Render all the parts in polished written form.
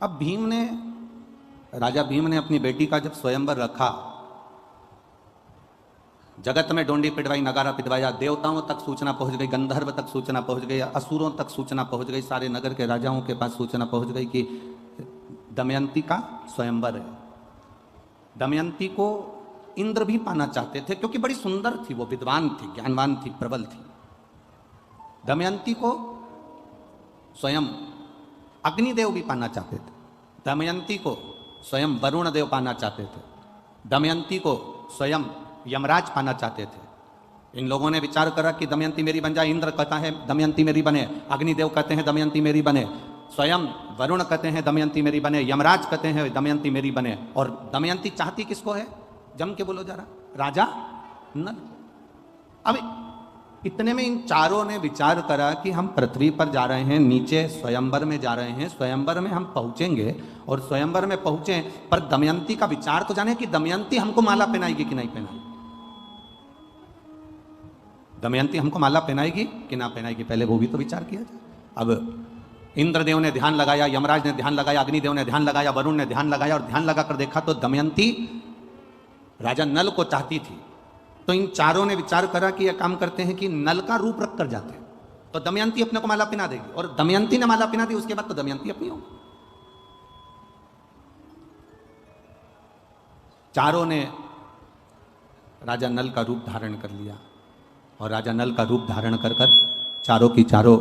अब राजा भीम ने अपनी बेटी का जब स्वयंवर रखा, जगत में डोंडी पिटवाई, नगारा पिटवाया, देवताओं तक सूचना पहुंच गई, गंधर्व तक सूचना पहुंच गई, असुरों तक सूचना पहुंच गई, सारे नगर के राजाओं के पास सूचना पहुंच गई कि दमयंती का स्वयंवर है। दमयंती को इंद्र भी पाना चाहते थे क्योंकि बड़ी सुंदर थी, वो विद्वान थी, ज्ञानवान थी, प्रबल थी। दमयंती को स्वयं अग्निदेव भी पाना चाहते थे, दमयंती को स्वयं वरुण देव पाना चाहते थे, दमयंती को स्वयं यमराज पाना चाहते थे। इन लोगों ने विचार करा कि दमयंती मेरी बन जाए। इंद्र कहता है दमयंती मेरी बने, अग्निदेव कहते हैं दमयंती मेरी बने, स्वयं वरुण कहते हैं दमयंती मेरी बने, यमराज कहते हैं दमयंती मेरी बने। और दमयंती चाहती किसको है? जम के बोलो जरा, राजा नल। अब इतने में इन चारों ने विचार करा कि हम पृथ्वी पर जा रहे हैं, नीचे स्वयंवर में जा रहे हैं, स्वयंवर में हम पहुंचेंगे और स्वयंवर में पहुंचे पर दमयंती का विचार तो जाने कि दमयंती हमको माला पहनाएगी कि नहीं पहनाएगी। दमयंती हमको माला पहनाएगी कि ना पहनाएगी, पहले वो भी तो विचार किया जाए। अब इंद्रदेव ने ध्यान लगाया, यमराज ने ध्यान लगाया, अग्निदेव ने ध्यान लगाया, वरुण ने ध्यान लगाया और ध्यान लगाकर देखा तो दमयंती राजा नल को चाहती थी। तो इन चारों ने विचार करा कि यह काम करते हैं कि नल का रूप रख कर जाते हैं, तो दमयंती अपने को माला पहना देगी और दमयंती ने माला पहना दी, उसके बाद तो दमयंती अपनी होगी। चारों ने राजा नल का रूप धारण कर लिया और राजा नल का रूप धारण कर चारों की चारों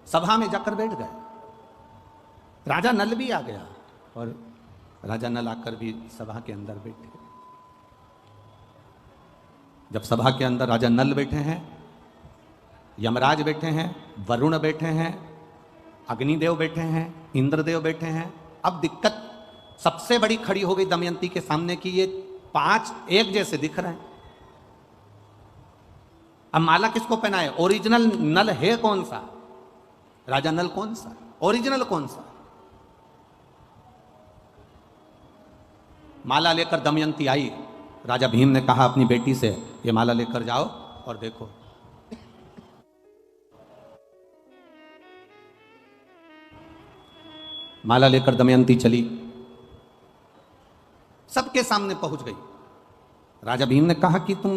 सभा में जाकर बैठ गए। राजा नल भी आ गया और राजा नल आकर भी सभा के अंदर बैठे। जब सभा के अंदर राजा नल बैठे हैं, यमराज बैठे हैं, वरुण बैठे हैं, अग्निदेव बैठे हैं, इंद्रदेव बैठे हैं, अब दिक्कत सबसे बड़ी खड़ी हो गई दमयंती के सामने कि ये पांच एक जैसे दिख रहे हैं। अब माला किसको पहनाए? ओरिजिनल नल है कौन सा? राजा नल कौन सा? ओरिजिनल कौन सा? माला लेकर दमयंती आई। राजा भीम ने कहा अपनी बेटी से, ये माला लेकर जाओ और देखो। माला लेकर दमयंती चली, सबके सामने पहुंच गई। राजा भीम ने कहा कि तुम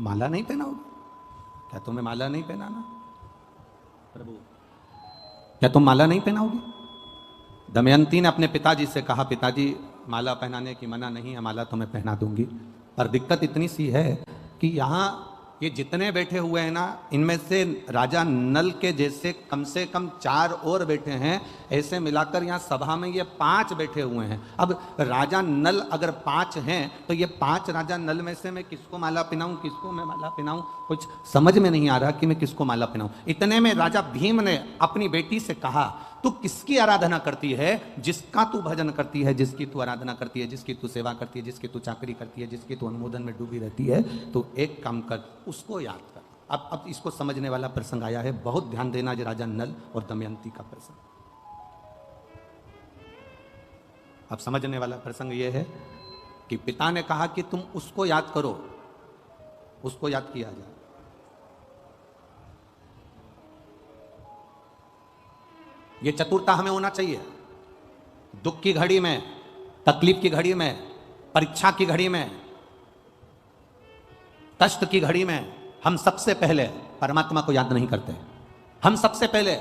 माला नहीं पहनाओगे? क्या तुम्हें माला नहीं पहनाना? प्रभु, क्या तुम माला नहीं पहनाओगे? दमयंती ने अपने पिताजी से कहा, पिताजी माला पहनाने की मना नहीं है, माला तुम्हें पहना दूंगी, पर दिक्कत इतनी सी है कि यहाँ ये जितने बैठे हुए हैं ना, इनमें से राजा नल के जैसे कम से कम 4 और बैठे हैं, ऐसे मिलाकर यहाँ सभा में ये 5 बैठे हुए हैं। अब राजा नल अगर 5 हैं तो ये 5 राजा नल में से मैं किसको माला पहनाऊं, किसको मैं माला पहनाऊं? कुछ समझ में नहीं आ रहा कि मैं किसको माला पहनाऊं। इतने में राजा भीम ने अपनी बेटी से कहा, तू किसकी आराधना करती है? जिसका तू भजन करती है, जिसकी तू आराधना करती है, जिसकी तू सेवा करती है, जिसकी तू चाकरी करती है, जिसकी तू अनुमोदन में डूबी रहती है, तो एक काम कर, उसको याद कर। अब इसको समझने वाला प्रसंग आया है, बहुत ध्यान देना, जो राजा नल और दमयंती का प्रसंग। अब समझने वाला प्रसंग यह है कि पिता ने कहा कि तुम उसको याद करो, उसको याद किया जाए। ये चतुरता हमें होना चाहिए। दुख की घड़ी में, तकलीफ की घड़ी में, परीक्षा की घड़ी में, कष्ट की घड़ी में हम सबसे पहले परमात्मा को याद नहीं करते, हम सबसे पहले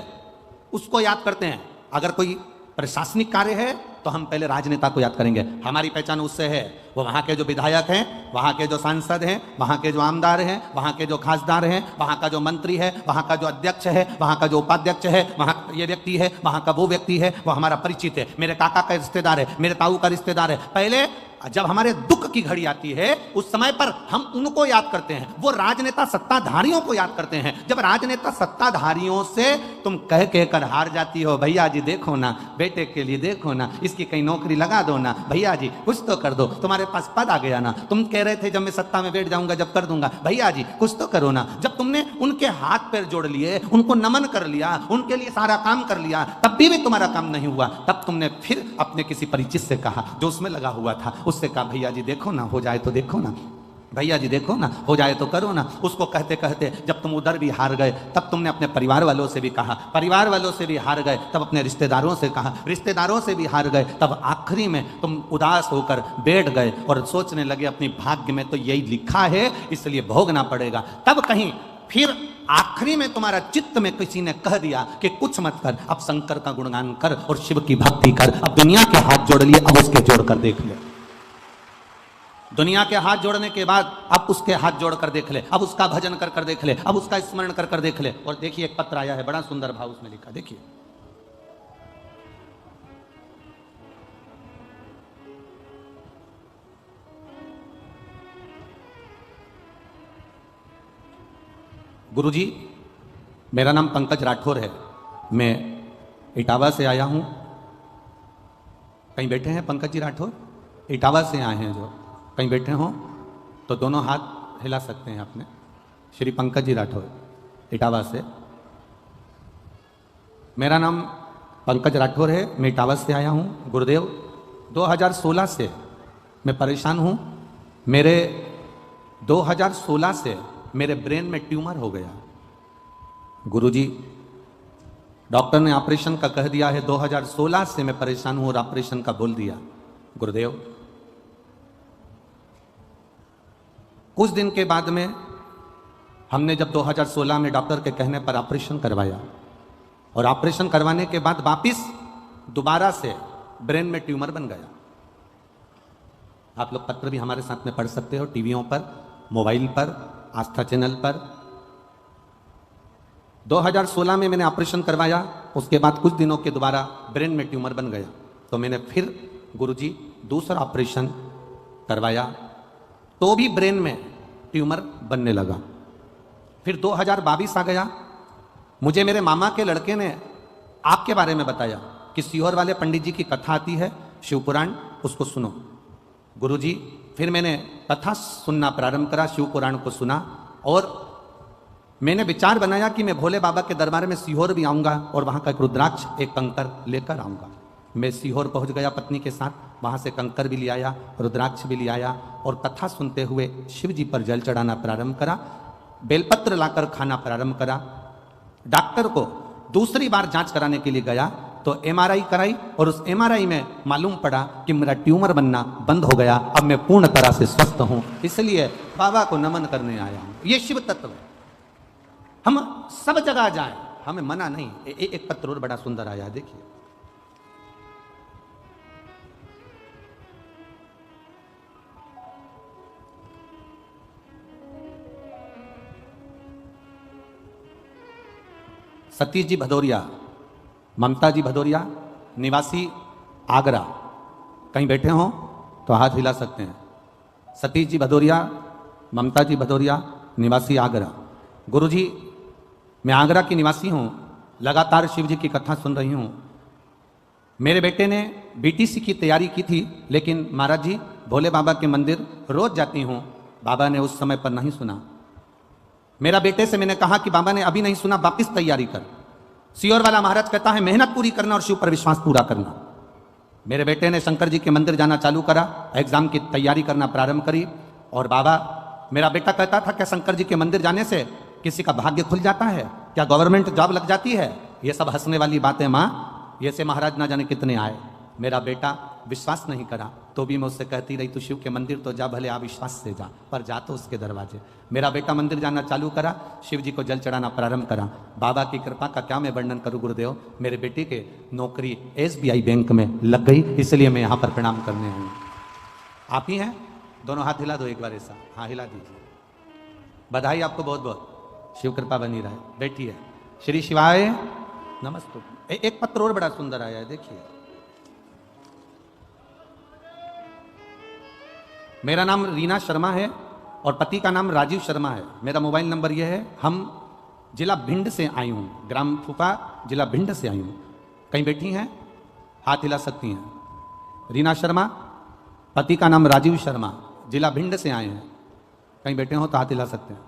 उसको याद करते हैं। अगर कोई प्रशासनिक कार्य है तो हम पहले राजनेता को याद करेंगे, हमारी पहचान उससे है। वो वहाँ के जो विधायक हैं, वहाँ के जो सांसद हैं, वहाँ के जो आमदार हैं, वहाँ के जो खासदार हैं, वहाँ का जो मंत्री है, वहाँ का जो अध्यक्ष है, वहाँ का जो उपाध्यक्ष है, वहाँ ये व्यक्ति है, वहाँ का वो व्यक्ति है, वो हमारा परिचित है, मेरे काका का रिश्तेदार है, मेरे ताऊ का रिश्तेदार है। पहले जब हमारे दुख की घड़ी आती है उस समय पर हम उनको याद करते हैं। वो राजनेता सत्ताधारियों को याद करते हैं। जब राजनेता सत्ताधारियों से तुम कह कर हार जाती हो, भैया जी देखो ना, बेटे के लिए देखो ना, इसकी कहीं नौकरी लगा दो ना, भैया जी कुछ तो कर दो, तुम्हारे पास पद आ गया ना, तुम कह रहे थे जब मैं सत्ता में बैठ जाऊंगा जब कर दूंगा, भैया जी कुछ तो करो ना। जब तुमने उनके हाथ पैर जोड़ लिए, उनको नमन कर लिया, उनके लिए सारा काम कर लिया, तब भी तुम्हारा काम नहीं हुआ, तब तुमने फिर अपने किसी परिचित से कहा जो उसमें लगा हुआ था, उससे कहा भैया जी देखो ना, हो जाए तो देखो ना, भैया जी देखो ना, हो जाए तो करो ना। उसको कहते कहते जब तुम उधर भी हार गए, तब तुमने अपने परिवार वालों से भी कहा, परिवार वालों से भी हार गए, तब अपने रिश्तेदारों से कहा, रिश्तेदारों से भी हार गए, तब आखिरी में तुम उदास होकर बैठ गए और सोचने लगे अपनी भाग्य में तो यही लिखा है, इसलिए भोगना पड़ेगा। तब कहीं फिर आखिरी में तुम्हारा चित्त में किसी ने कह दिया कि कुछ मत कर, अब शंकर का गुणगान कर और शिव की भक्ति कर। अब दुनिया के हाथ जोड़ लिए, अब उसके जोड़ कर देख ले। दुनिया के हाथ जोड़ने के बाद अब उसके हाथ जोड़ कर देख ले, अब उसका भजन कर कर देख ले, अब उसका स्मरण कर कर देख ले। और देखिए एक पत्र आया है, बड़ा सुंदर भाव उसमें लिखा, देखिए। गुरुजी, मेरा नाम पंकज राठौर है, मैं इटावा से आया हूं। कहीं बैठे हैं पंकज जी राठौर? इटावा से आए हैं जो, कहीं बैठे हो तो दोनों हाथ हिला सकते हैं अपने। श्री पंकज जी राठौर, इटावा से। मेरा नाम पंकज राठौर है, मैं इटावा से आया हूँ। गुरुदेव, 2016 से मैं परेशान हूँ। मेरे 2016 से मेरे ब्रेन में ट्यूमर हो गया। गुरुजी, डॉक्टर ने ऑपरेशन का कह दिया है, 2016 से मैं परेशान हूँ और ऑपरेशन का बोल दिया। गुरुदेव, कुछ दिन के बाद में हमने जब 2016 में डॉक्टर के कहने पर ऑपरेशन करवाया और ऑपरेशन करवाने के बाद वापिस दोबारा से ब्रेन में ट्यूमर बन गया। आप लोग पत्र भी हमारे साथ में पढ़ सकते हो, टीवियों पर, मोबाइल पर, आस्था चैनल पर। 2016 में मैंने ऑपरेशन करवाया, उसके बाद कुछ दिनों के दोबारा ब्रेन में ट्यूमर बन गया। तो मैंने फिर गुरुजी दूसरा ऑपरेशन करवाया, तो भी ब्रेन में ट्यूमर बनने लगा। फिर 2022 आ गया, मुझे मेरे मामा के लड़के ने आपके बारे में बताया कि सीहोर वाले पंडित जी की कथा आती है, शिव पुराण, उसको सुनो। गुरुजी, फिर मैंने कथा सुनना प्रारंभ करा, शिव पुराण को सुना और मैंने विचार बनाया कि मैं भोले बाबा के दरबार में सीहोर भी आऊँगा और वहाँ का एक रुद्राक्ष, एक कंकर लेकर आऊँगा। मैं सीहोर पहुँच गया पत्नी के साथ, वहाँ से कंकर भी ले आया, रुद्राक्ष भी ले आया और कथा सुनते हुए शिव जी पर जल चढ़ाना प्रारंभ करा, बेलपत्र लाकर खाना प्रारंभ करा। डॉक्टर को दूसरी बार जांच कराने के लिए गया तो एमआरआई कराई और उस एमआरआई में मालूम पड़ा कि मेरा ट्यूमर बनना बंद हो गया, अब मैं पूर्ण तरह से स्वस्थ हूँ। इसलिए बाबा को नमन करने आया हूँ। ये शिव तत्व है। हम सब जगह जाएं, हमें मना नहीं। एक पत्र और बड़ा सुंदर आया, देखिए। सतीश जी भदौरिया, ममता जी भदौरिया, निवासी आगरा, कहीं बैठे हो तो हाथ हिला सकते हैं। सतीश जी भदौरिया, ममता जी भदौरिया, निवासी आगरा। गुरुजी, मैं आगरा की निवासी हूँ, लगातार शिव जी की कथा सुन रही हूँ। मेरे बेटे ने बीटीसी की तैयारी की थी, लेकिन महाराज जी भोले बाबा के मंदिर रोज जाती हूँ, बाबा ने उस समय पर नहीं सुना। मेरा बेटे से मैंने कहा कि बाबा ने अभी नहीं सुना, वापिस तैयारी कर। सीहोर वाला महाराज कहता है मेहनत पूरी करना और शिव पर विश्वास पूरा करना। मेरे बेटे ने शंकर जी के मंदिर जाना चालू करा, एग्जाम की तैयारी करना प्रारंभ करी और बाबा, मेरा बेटा कहता था क्या शंकर जी के मंदिर जाने से किसी का भाग्य खुल जाता है, क्या गवर्नमेंट जॉब लग जाती है? ये सब हंसने वाली बातें माँ, ये से महाराज ना जाने कितने आए। मेरा बेटा विश्वास नहीं करा, तो भी मैं उससे कहती रही तू शिव के मंदिर तो जा, भले अविश्वास से जा, पर जा तो उसके दरवाजे। मेरा बेटा मंदिर जाना चालू करा, शिव जी को जल चढ़ाना प्रारंभ करा। बाबा की कृपा का क्या मैं वर्णन करूं गुरुदेव, मेरे बेटे के नौकरी SBI बैंक में लग गई, इसलिए मैं यहाँ पर प्रणाम करने आई हूँ। आप ही हैं? दोनों हाथ हिला दो एक बार ऐसा, हाँ हिला दीजिए। बधाई आपको बहुत बहुत, शिव कृपा बनी रहे। बैठिए। श्री शिवाय नमस्ते। एक पत्र और बड़ा सुंदर आया है, देखिए। मेरा नाम रीना शर्मा है और पति का नाम राजीव शर्मा है। मेरा मोबाइल नंबर यह है। हम जिला भिंड से आई हूँ, ग्राम फूफा, जिला भिंड से आई हूँ। कहीं बैठी हैं? हाथ हिला सकती हैं। रीना शर्मा, पति का नाम राजीव शर्मा, जिला भिंड से आए हैं। कहीं बैठे हो तो हाथ हिला सकते हैं।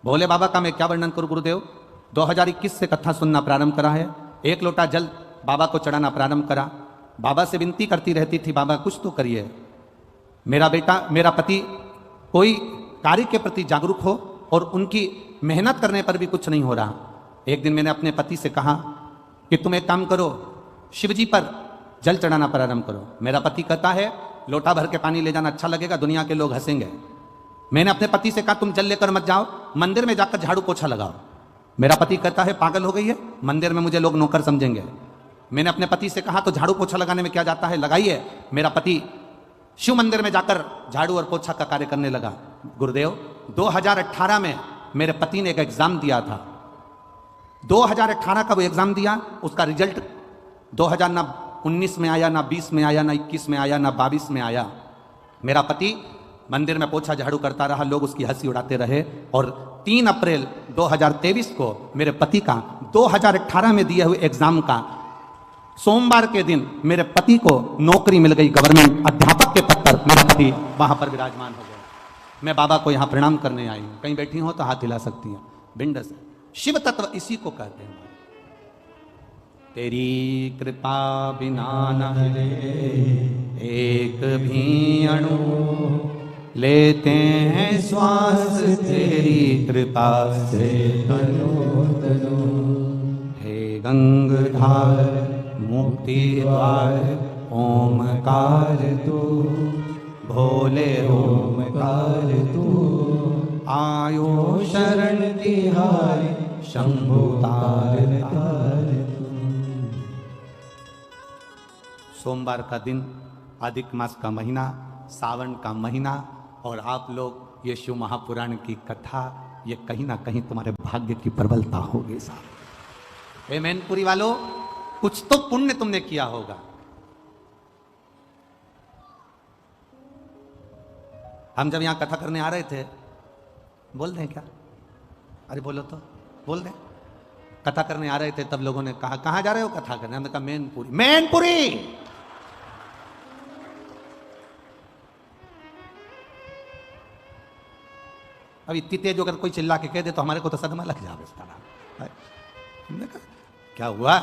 भोले बाबा का मैं क्या वर्णन करूँ गुरुदेव, 2021 से कथा सुनना प्रारंभ करा है। एक लोटा जल बाबा को चढ़ाना प्रारंभ करा। बाबा से विनती करती रहती थी, बाबा कुछ तो करिए। मेरा बेटा, मेरा पति कोई कार्य के प्रति जागरूक हो और उनकी मेहनत करने पर भी कुछ नहीं हो रहा। एक दिन मैंने अपने पति से कहा कि तुम एक काम करो, शिव जी पर जल चढ़ाना प्रारंभ करो। मेरा पति कहता है लोटा भर के पानी ले जाना अच्छा लगेगा, दुनिया के लोग हंसेंगे। मैंने अपने पति से कहा तुम जल लेकर मत जाओ, मंदिर में जाकर झाड़ू पोछा लगाओ। मेरा पति कहता है पागल हो गई है, मंदिर में मुझे लोग नौकर समझेंगे। मैंने अपने पति से कहा तो झाड़ू पोछा लगाने में क्या जाता है, लगाइए। मेरा पति शिव मंदिर में जाकर झाड़ू और पोछा का कार्य करने लगा। गुरुदेव 2018 में मेरे पति ने एक एग्जाम दिया था। 2018 का वो एग्जाम दिया, उसका रिजल्ट 2019 में आया, ना 20 में आया, ना 21 में आया, ना 22 में आया। मेरा पति मंदिर में पोछा झाड़ू करता रहा, लोग उसकी हंसी उड़ाते रहे। और 3 अप्रैल 2023 को मेरे पति का 2018 में दिए हुए एग्जाम का सोमवार के दिन मेरे पति को नौकरी मिल गई, गवर्नमेंट अध्यापक के पद पर मेरा पति वहां पर विराजमान हो गया। मैं बाबा को यहां प्रणाम करने आई हूं, कहीं बैठी हो तो हाथ हिला सकती हैं। भिंड से शिव तत्व इसी को कहते हैं। तेरी कृपा बिना न हिले एक भी अणु, लेते हैं श्वास तेरी कृपा से तनु तनु। हे गंगाधर मुक्ति द्वार ओमकार तू, भोले ओमकार तू। आयो शरण तिहारी शंभु तार तार तू। सोमवार का दिन, अधिक मास का महीना, सावन का महीना, और आप लोग ये शिव महापुराण की कथा, ये कहीं ना कहीं तुम्हारे भाग्य की प्रबलता होगी साहब। ए मैनपुरी वालों, कुछ तो पुण्य तुमने किया होगा। हम जब यहां कथा करने आ रहे थे, बोल दें क्या? अरे बोलो तो, बोल दें। कथा करने आ रहे थे तब लोगों ने कहा कहां जा रहे हो कथा करने? हमने कहा मैनपुरी। मैनपुरी अब इतनी तेज अगर कोई चिल्ला के कह दे तो हमारे को तो सदमा लग जाए इस तरह। हमने कहा क्या हुआ?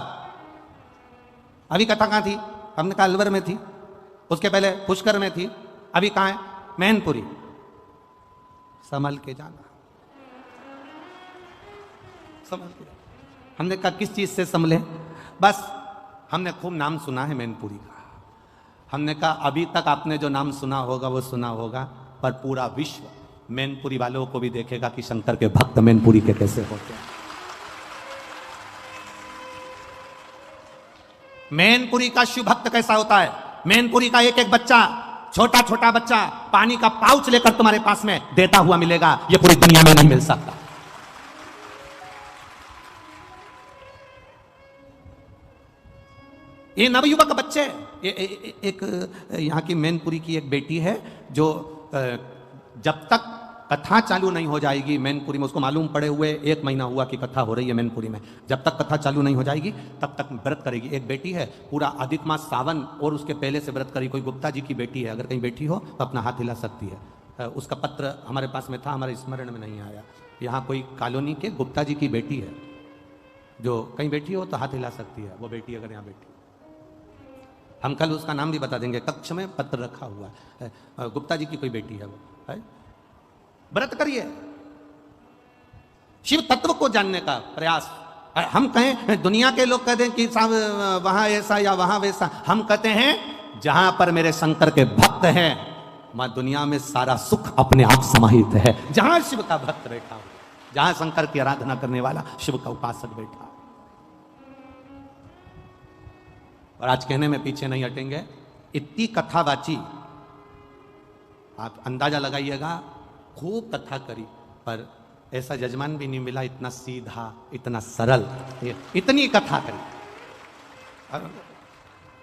अभी कथा कहां थी? हमने कहा अलवर में थी, उसके पहले पुष्कर में थी, अभी कहां है? मैनपुरी। संभल के जाना, संभल के। हमने कहा किस चीज से संभले? बस हमने खूब नाम सुना है मैनपुरी का। हमने कहा अभी तक आपने जो नाम सुना होगा वो सुना होगा, पर पूरा विश्व मैनपुरी वालों को भी देखेगा कि शंकर के भक्त मैनपुरी के कैसे होते हैं। मैनपुरी का शिव भक्त कैसा होता है? मैनपुरी का एक एक बच्चा, छोटा छोटा बच्चा पानी का पाउच लेकर तुम्हारे पास में देता हुआ मिलेगा, ये पूरी दुनिया में नहीं मिल सकता। ये नवयुवक बच्चे, एक यहां की मैनपुरी की एक बेटी है जो जब तक कथा चालू नहीं हो जाएगी मैनपुरी में, उसको मालूम पड़े हुए 1 महीना हुआ कि कथा हो रही है मैनपुरी में, जब तक कथा चालू नहीं हो जाएगी तब तक व्रत करेगी। एक बेटी है, पूरा अधिक मास सावन और उसके पहले से व्रत करी। कोई गुप्ता जी की बेटी है, अगर कहीं बैठी हो तो अपना हाथ हिला सकती है। उसका पत्र हमारे पास में था, हमारे स्मरण में नहीं आया। यहाँ कोई कॉलोनी के गुप्ता जी की बेटी है, जो कहीं बैठी हो तो हाथ हिला सकती है वो बेटी, अगर यहाँ बैठी। हम कल उसका नाम भी बता देंगे, कक्ष में पत्र रखा हुआ है। गुप्ता जी की कोई बेटी है वो, है? व्रत करिए, शिव तत्व को जानने का प्रयास। हम कहें, दुनिया के लोग कहते हैं कि साहब वहां ऐसा या वहां वैसा, हम कहते हैं जहां पर मेरे शंकर के भक्त हैं वहां दुनिया में सारा सुख अपने आप समाहित है। जहां शिव का भक्त बैठा हो, जहां शंकर की आराधना करने वाला शिव का उपासक बैठा। और आज कहने में पीछे नहीं हटेंगे, इतनी कथावाची, आप अंदाजा लगाइएगा, खूब कथा करी, पर ऐसा जजमान भी नहीं मिला इतना सीधा, इतना सरल, इतनी कथा करी।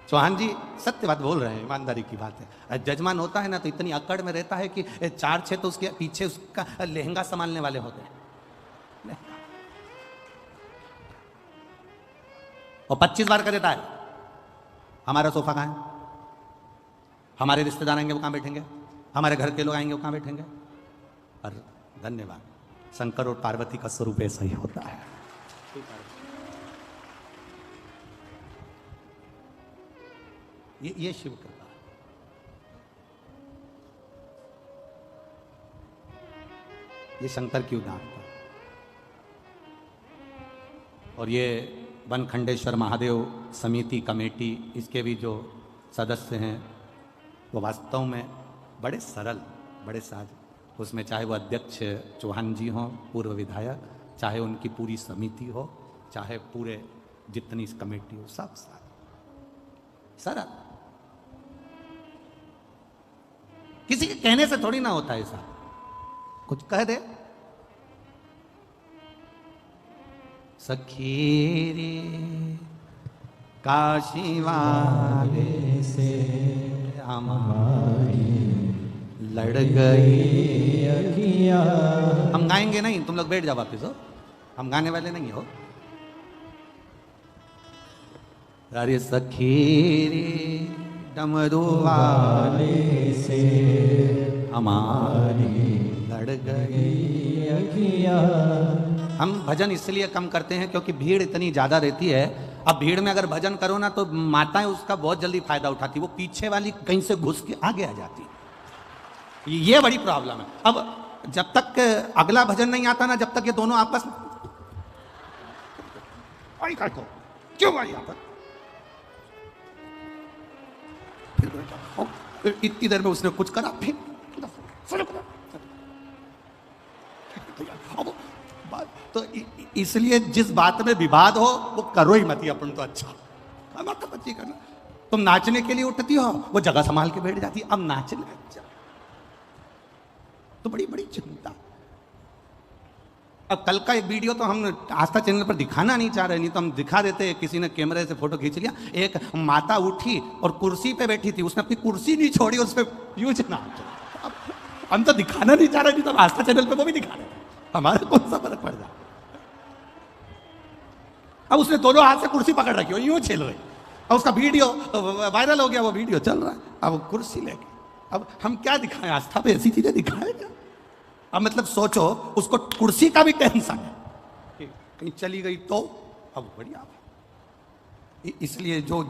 चौहान जी सत्य बात बोल रहे हैं, ईमानदारी की बात है। जजमान होता है ना तो इतनी अकड़ में रहता है कि 4-6 तो उसके पीछे उसका लहंगा संभालने वाले होते हैं, और 25 बार कर देता है हमारा सोफा कहाँ है, हमारे रिश्तेदार आएंगे वो कहाँ बैठेंगे, हमारे घर के लोग आएंगे वो कहाँ बैठेंगे। और धन्यवाद, शंकर और पार्वती का स्वरूप ऐसा ही होता है। ये शिव कृपा। ये शंकर की उदारता। और ये बनखंडेश्वर महादेव समिति कमेटी, इसके भी जो सदस्य हैं वो वास्तव में बड़े सरल, बड़े साज। उसमें चाहे वो अध्यक्ष चौहान जी हों, पूर्व विधायक, चाहे उनकी पूरी समिति हो, चाहे पूरे जितनी कमेटी हो, सब सरल। किसी के कहने से थोड़ी ना होता है ऐसा, कुछ कह दे। सखी रे काशी वाले से हमारी लड़ गई अखियां। हम गाएंगे नहीं, तुम लोग बैठ जाओ वापिस हो, हम गाने वाले नहीं हो। अरे सखी रे डमरू वाले से हमारी लड़ गई अखियां। हम भजन इसलिए कम करते हैं क्योंकि भीड़ इतनी ज्यादा रहती है। अब भीड़ में अगर भजन करो ना तो माताएं उसका बहुत जल्दी फायदा उठाती, वो पीछे वाली कहीं से घुस के आगे आ जाती, ये बड़ी प्रॉब्लम है। अब जब तक अगला भजन नहीं आता ना, जब तक ये दोनों आपस में क्यों आई यहाँ पर, फिर इतनी देर में उसने कुछ करा, फिर तो इसलिए जिस बात में विवाद हो वो करो ही मत ही, अपन तो अच्छा करना। तुम नाचने के लिए उठती हो, वो जगह संभाल के बैठ जाती, अब नाचने तो बड़ी बड़ी चिंता। अब कल का एक वीडियो तो हम आस्था चैनल पर दिखाना नहीं चाह रहे, नहीं तो हम दिखा देते। किसी ने कैमरे से फोटो खींच लिया, एक माता उठी और कुर्सी पे बैठी थी, उसने अपनी कुर्सी नहीं छोड़ी, उस पर यूज ना। हम तो दिखाना नहीं चाह रहे, नहीं तो आस्था चैनल पे वो भी दिखा रहे, हमारे कौन सा फर्क पड़ जाए। अब उसने दोनों हाथ से कुर्सी पकड़ रखी हो, यूं छेल रही, और उसका वीडियो वायरल हो गया, वो वीडियो चल रहा है। अब कुर्सी लेके अब हम क्या दिखाएं, आस्था पे ऐसी चीजें दिखाएं क्या? अब मतलब सोचो, उसको कुर्सी का भी टेंशन है कि कहीं चली गई तो। अब बढ़िया, इसलिए जो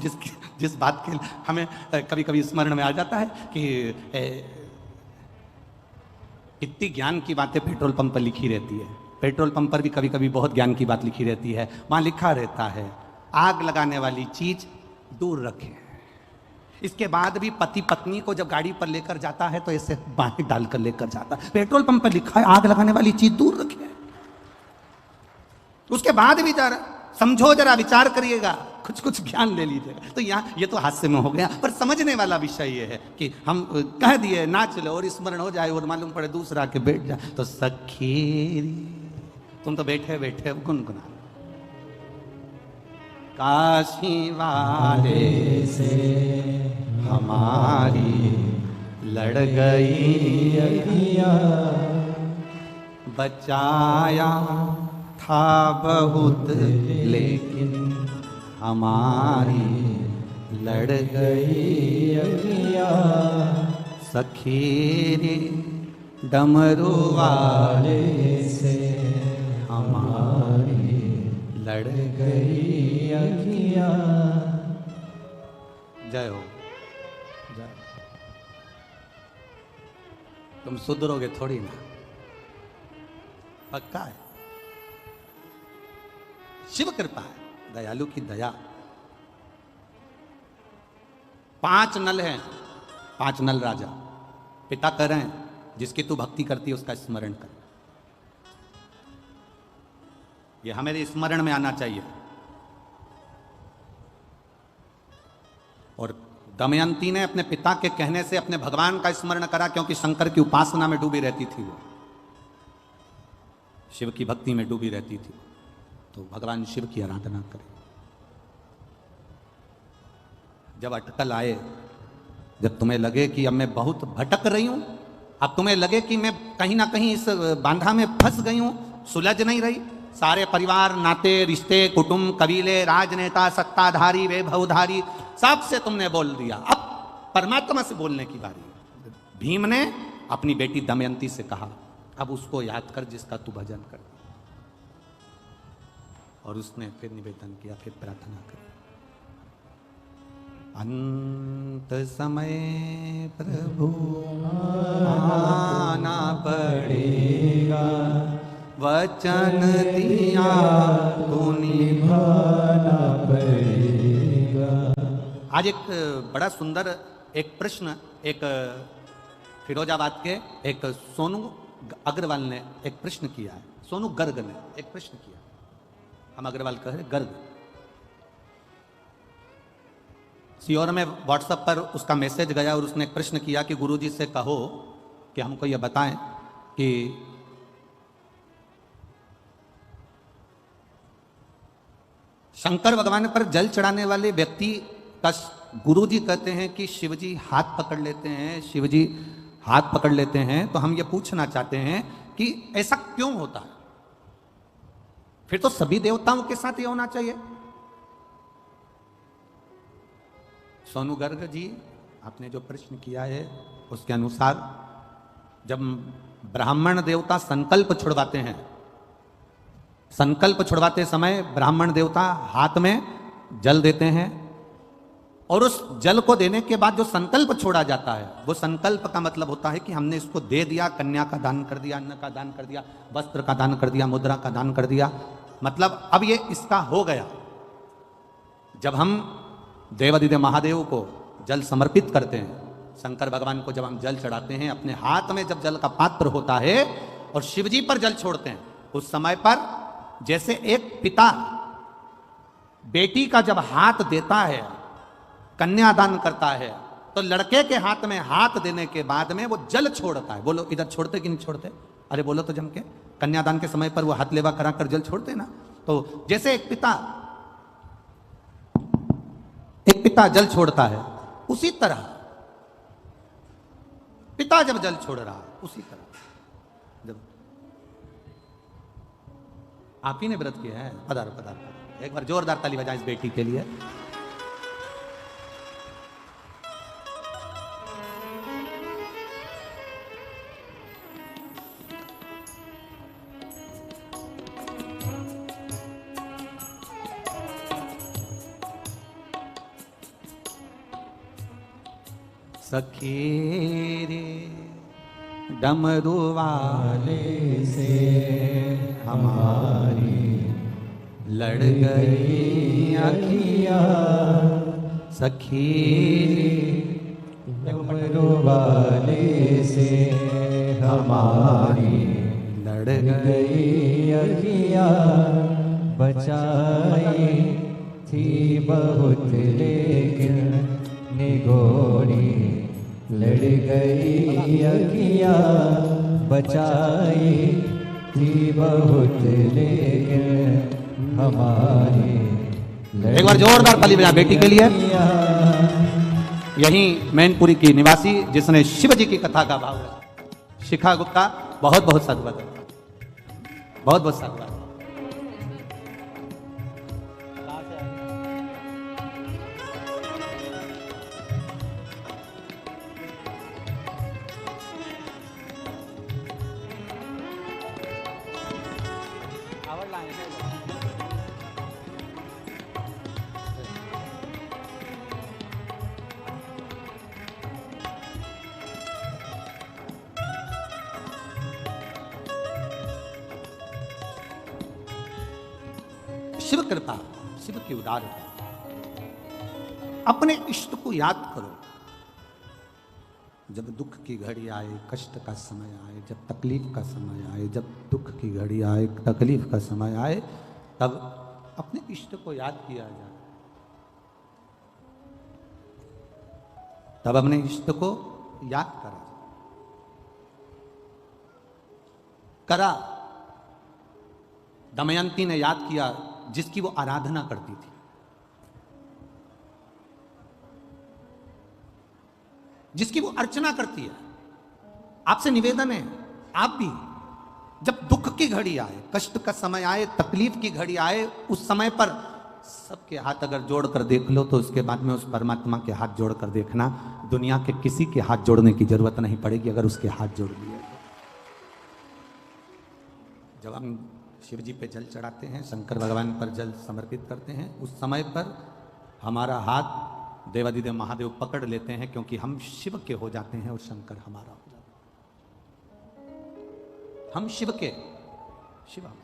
जिस बात के हमें कभी कभी स्मरण में आ जाता है कि इतनी ज्ञान की बातें पेट्रोल पंप पर लिखी रहती है। पेट्रोल पंप पर भी कभी कभी बहुत ज्ञान की बात लिखी रहती है। वहां लिखा रहता है आग लगाने वाली चीज दूर रखें। इसके बाद भी पति पत्नी को जब गाड़ी पर लेकर जाता है तो ऐसे बाहें डालकर लेकर जाता है। पेट्रोल पंप पर लिखा है आग लगाने वाली चीज दूर रखें। उसके बाद भी जरा समझो, जरा विचार करिएगा, कुछ कुछ ज्ञान ले लीजिएगा। तो यहाँ ये तो हास्य में हो गया, पर समझने वाला विषय ये है कि हम कह दिए नाच लो और स्मरण हो जाए और मालूम पड़े दूसरा के बैठ जाए तो सखी तुम तो बैठे बैठे गुनगुना। काशी वाले से हमारी लड़ गई अखियां, बचाया था बहुत लेकिन हमारी लड़ गई अखियां। सखी रे डमरू वाले से हमारी लड़ गई अखियां। जय हो, जय। तुम सुधरोगे थोड़ी ना, पक्का है। शिव कृपा है, दयालु की दया। 5 नल हैं, 5 नल राजा। पिता कह रहे हैं जिसकी तू भक्ति करती है उसका स्मरण कर। ये हमें स्मरण में आना चाहिए। और दमयंती ने अपने पिता के कहने से अपने भगवान का स्मरण करा, क्योंकि शंकर की उपासना में डूबी रहती थी वो, शिव की भक्ति में डूबी रहती थी। तो भगवान शिव की आराधना करें। जब अटकल आए, जब तुम्हें लगे कि अब मैं बहुत भटक रही हूं, अब तुम्हें लगे कि मैं कहीं ना कहीं इस बांधा में फंस गई हूं, सुलझ नहीं रही, सारे परिवार नाते रिश्ते कुटुंब कबीले राजनेता सत्ताधारी वैभवधारी सबसे तुमने बोल दिया, अब परमात्मा से बोलने की बारी। भीम ने अपनी बेटी दमयंती से कहा अब उसको याद कर जिसका तू भजन कर। और उसने फिर निवेदन किया, फिर प्रार्थना करी। अंत समय प्रभु आना पड़ेगा, वचन दिया तो निभाना पड़ेगा। आज एक बड़ा सुंदर एक प्रश्न एक फिरोजाबाद के एक सोनू अग्रवाल ने एक प्रश्न किया है। सोनू गर्ग ने एक प्रश्न किया, हम अग्रवाल कह रहे गर्ग। सियोर में व्हाट्सएप पर उसका मैसेज गया और उसने एक प्रश्न किया कि गुरुजी से कहो कि हमको यह बताएं कि शंकर भगवान पर जल चढ़ाने वाले व्यक्ति का गुरुजी कहते हैं कि शिवजी हाथ पकड़ लेते हैं, शिवजी हाथ पकड़ लेते हैं। तो हम ये पूछना चाहते हैं कि ऐसा क्यों होता है? फिर तो सभी देवताओं के साथ ये होना चाहिए। सोनू गर्ग जी, आपने जो प्रश्न किया है उसके अनुसार जब ब्राह्मण देवता संकल्प छुड़वाते हैं, संकल्प छुड़वाते समय ब्राह्मण देवता हाथ में जल देते हैं और उस जल को देने के बाद जो संकल्प छोड़ा जाता है वो संकल्प का मतलब होता है कि हमने इसको दे दिया, कन्या का दान कर दिया, अन्न का दान कर दिया, वस्त्र का दान कर दिया, मुद्रा का दान कर दिया, मतलब अब ये इसका हो गया। जब हम देवादिदेव महादेव को जल समर्पित करते हैं, शंकर भगवान को जब हम जल चढ़ाते हैं, अपने हाथ में जब जल का पात्र होता है और शिवजी पर जल छोड़ते हैं, उस समय पर जैसे एक पिता बेटी का जब हाथ देता है, कन्यादान करता है, तो लड़के के हाथ में हाथ देने के बाद में वो जल छोड़ता है। बोलो इधर छोड़ते कि नहीं छोड़ते? अरे बोलो तो जम के। कन्यादान के समय पर वो हाथ लेवा करा कर जल छोड़ते ना। तो जैसे एक पिता जल छोड़ता है, उसी तरह पिता जब जल छोड़ रहा है, उसी तरह जब आप ही ने व्रत किया है, पधारो पधारो, एक बार जोरदार ताली बजाएं इस बेटी के लिए। सखी रे डमरू वाले से हमारी लड़ गई अखियाँ, सखी डमरू वाले से हमारी लड़ गई अखियाँ, बचाई थी बहुत लेकिन निगोरी लड़ गई अखियाँ, बचाई थी बहुत लेकिन हमारी। एक बार जोरदार ताली बजा बेटी के लिए। यही मैनपुरी की निवासी जिसने शिव जी की कथा का भाव रखा, शिखा गुप्ता, बहुत बहुत साधुवाद, बहुत बहुत साधुवाद। शिव कृपा, शिव की उदारता। अपने इष्ट को याद करो। जब दुख की घड़ी आए, कष्ट का समय आए, जब तकलीफ का समय आए, जब दुख की घड़ी आए, तकलीफ का समय आए, तब अपने इष्ट को याद किया जाए। तब अपने इष्ट को याद करा जाए। करा, दमयंती ने याद किया जिसकी वो आराधना करती थी, जिसकी वो अर्चना करती है। आपसे निवेदन है, आप भी जब दुख की घड़ी आए, कष्ट का समय आए, तकलीफ की घड़ी आए, उस समय पर सबके हाथ अगर जोड़कर देख लो तो उसके बाद में उस परमात्मा के हाथ जोड़कर देखना। दुनिया के किसी के हाथ जोड़ने की जरूरत नहीं पड़ेगी अगर उसके हाथ जोड़ लिए। जब हम शिव जी पे जल चढ़ाते हैं, शंकर भगवान पर जल समर्पित करते हैं, उस समय पर हमारा हाथ देवादिदेव महादेव पकड़ लेते हैं, क्योंकि हम शिव के हो जाते हैं और शंकर हमारा हो जाता है। हम शिव के, शिव हमारा।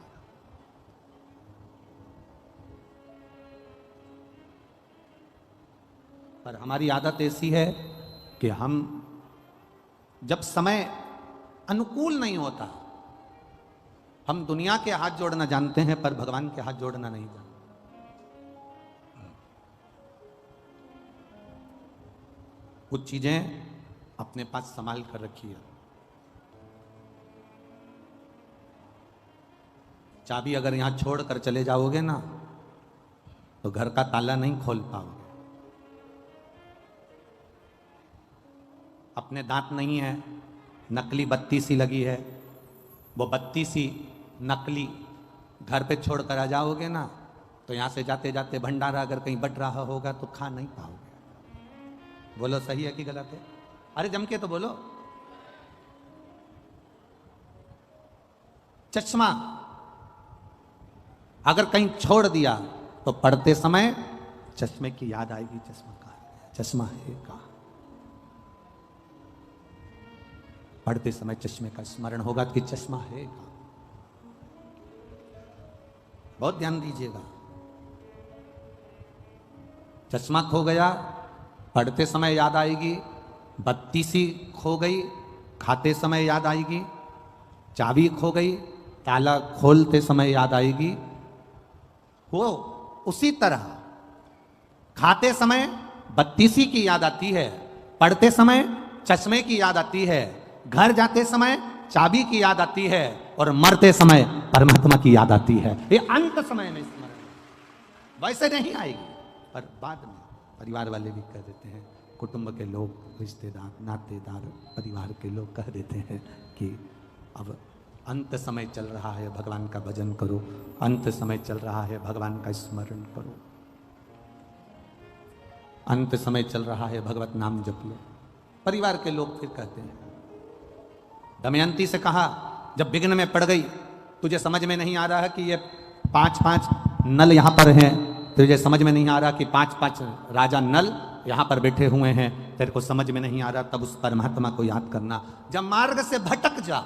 पर हमारी आदत ऐसी है कि हम जब समय अनुकूल नहीं होता, हम दुनिया के हाथ जोड़ना जानते हैं पर भगवान के हाथ जोड़ना नहीं जानते। कुछ चीजें अपने पास संभाल कर रखिए। चाबी अगर यहां छोड़ कर चले जाओगे ना तो घर का ताला नहीं खोल पाओगे। अपने दांत नहीं है, नकली बत्ती सी लगी है, वो बत्ती सी नकली घर पे छोड़ कर आ जाओगे ना तो यहां से जाते जाते भंडारा अगर कहीं बट रहा होगा तो खा नहीं पाओगे। बोलो सही है कि गलत है? अरे जम के तो बोलो। चश्मा अगर कहीं छोड़ दिया तो पढ़ते समय चश्मे की याद आएगी। चश्मा कहाँ है? चश्मा है कहाँ? पढ़ते समय चश्मे का स्मरण होगा कि चश्मा है कहाँ। बहुत ध्यान दीजिएगा। चश्मा खो गया, पढ़ते समय याद आएगी। बत्ती सी खो गई, खाते समय याद आएगी। चाबी खो गई, ताला खोलते समय याद आएगी। वो उसी तरह खाते समय बत्ती सी की याद आती है, पढ़ते समय चश्मे की याद आती है, घर जाते समय चाबी की याद आती है और मरते समय परमात्मा की याद आती है। ये अंत समय में स्मरण, वैसे नहीं आएगी पर बाद में परिवार वाले भी कह देते हैं, कुटुंब के लोग, रिश्तेदार, नातेदार, परिवार के लोग कह देते हैं कि अब अंत समय चल रहा है, भगवान का भजन करो। अंत समय चल रहा है, भगवान का स्मरण करो। अंत समय चल रहा है, भगवत नाम जप लो। परिवार के लोग फिर कहते हैं, दमयंती से कहा जब विघ्न में पड़ गई, तुझे समझ में नहीं आ रहा है कि ये 5-5 नल यहां पर हैं, तुझे समझ में नहीं आ रहा कि 5-5 राजा नल यहां पर बैठे हुए हैं, तेरे को समझ में नहीं आ रहा, तब उस परमात्मा को याद करना। जब मार्ग से भटक जा,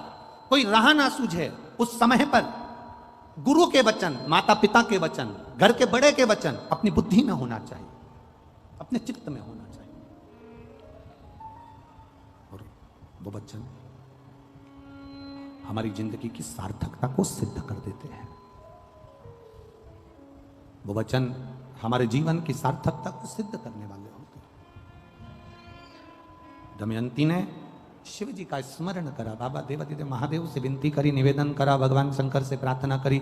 कोई राह ना सूझे, उस समय पर गुरु के वचन, माता पिता के वचन, घर के बड़े के वचन अपनी बुद्धि में होना चाहिए, अपने चित्त में होना चाहिए। और वो वचन हमारी जिंदगी की सार्थकता को सिद्ध कर देते हैं। वो वचन हमारे जीवन की सार्थकता को सिद्ध करने वाले होते हैं। दमयंती ने शिव जी का स्मरण करा, बाबा देवादिदेव महादेव से विनती करी, निवेदन करा, भगवान शंकर से प्रार्थना करी,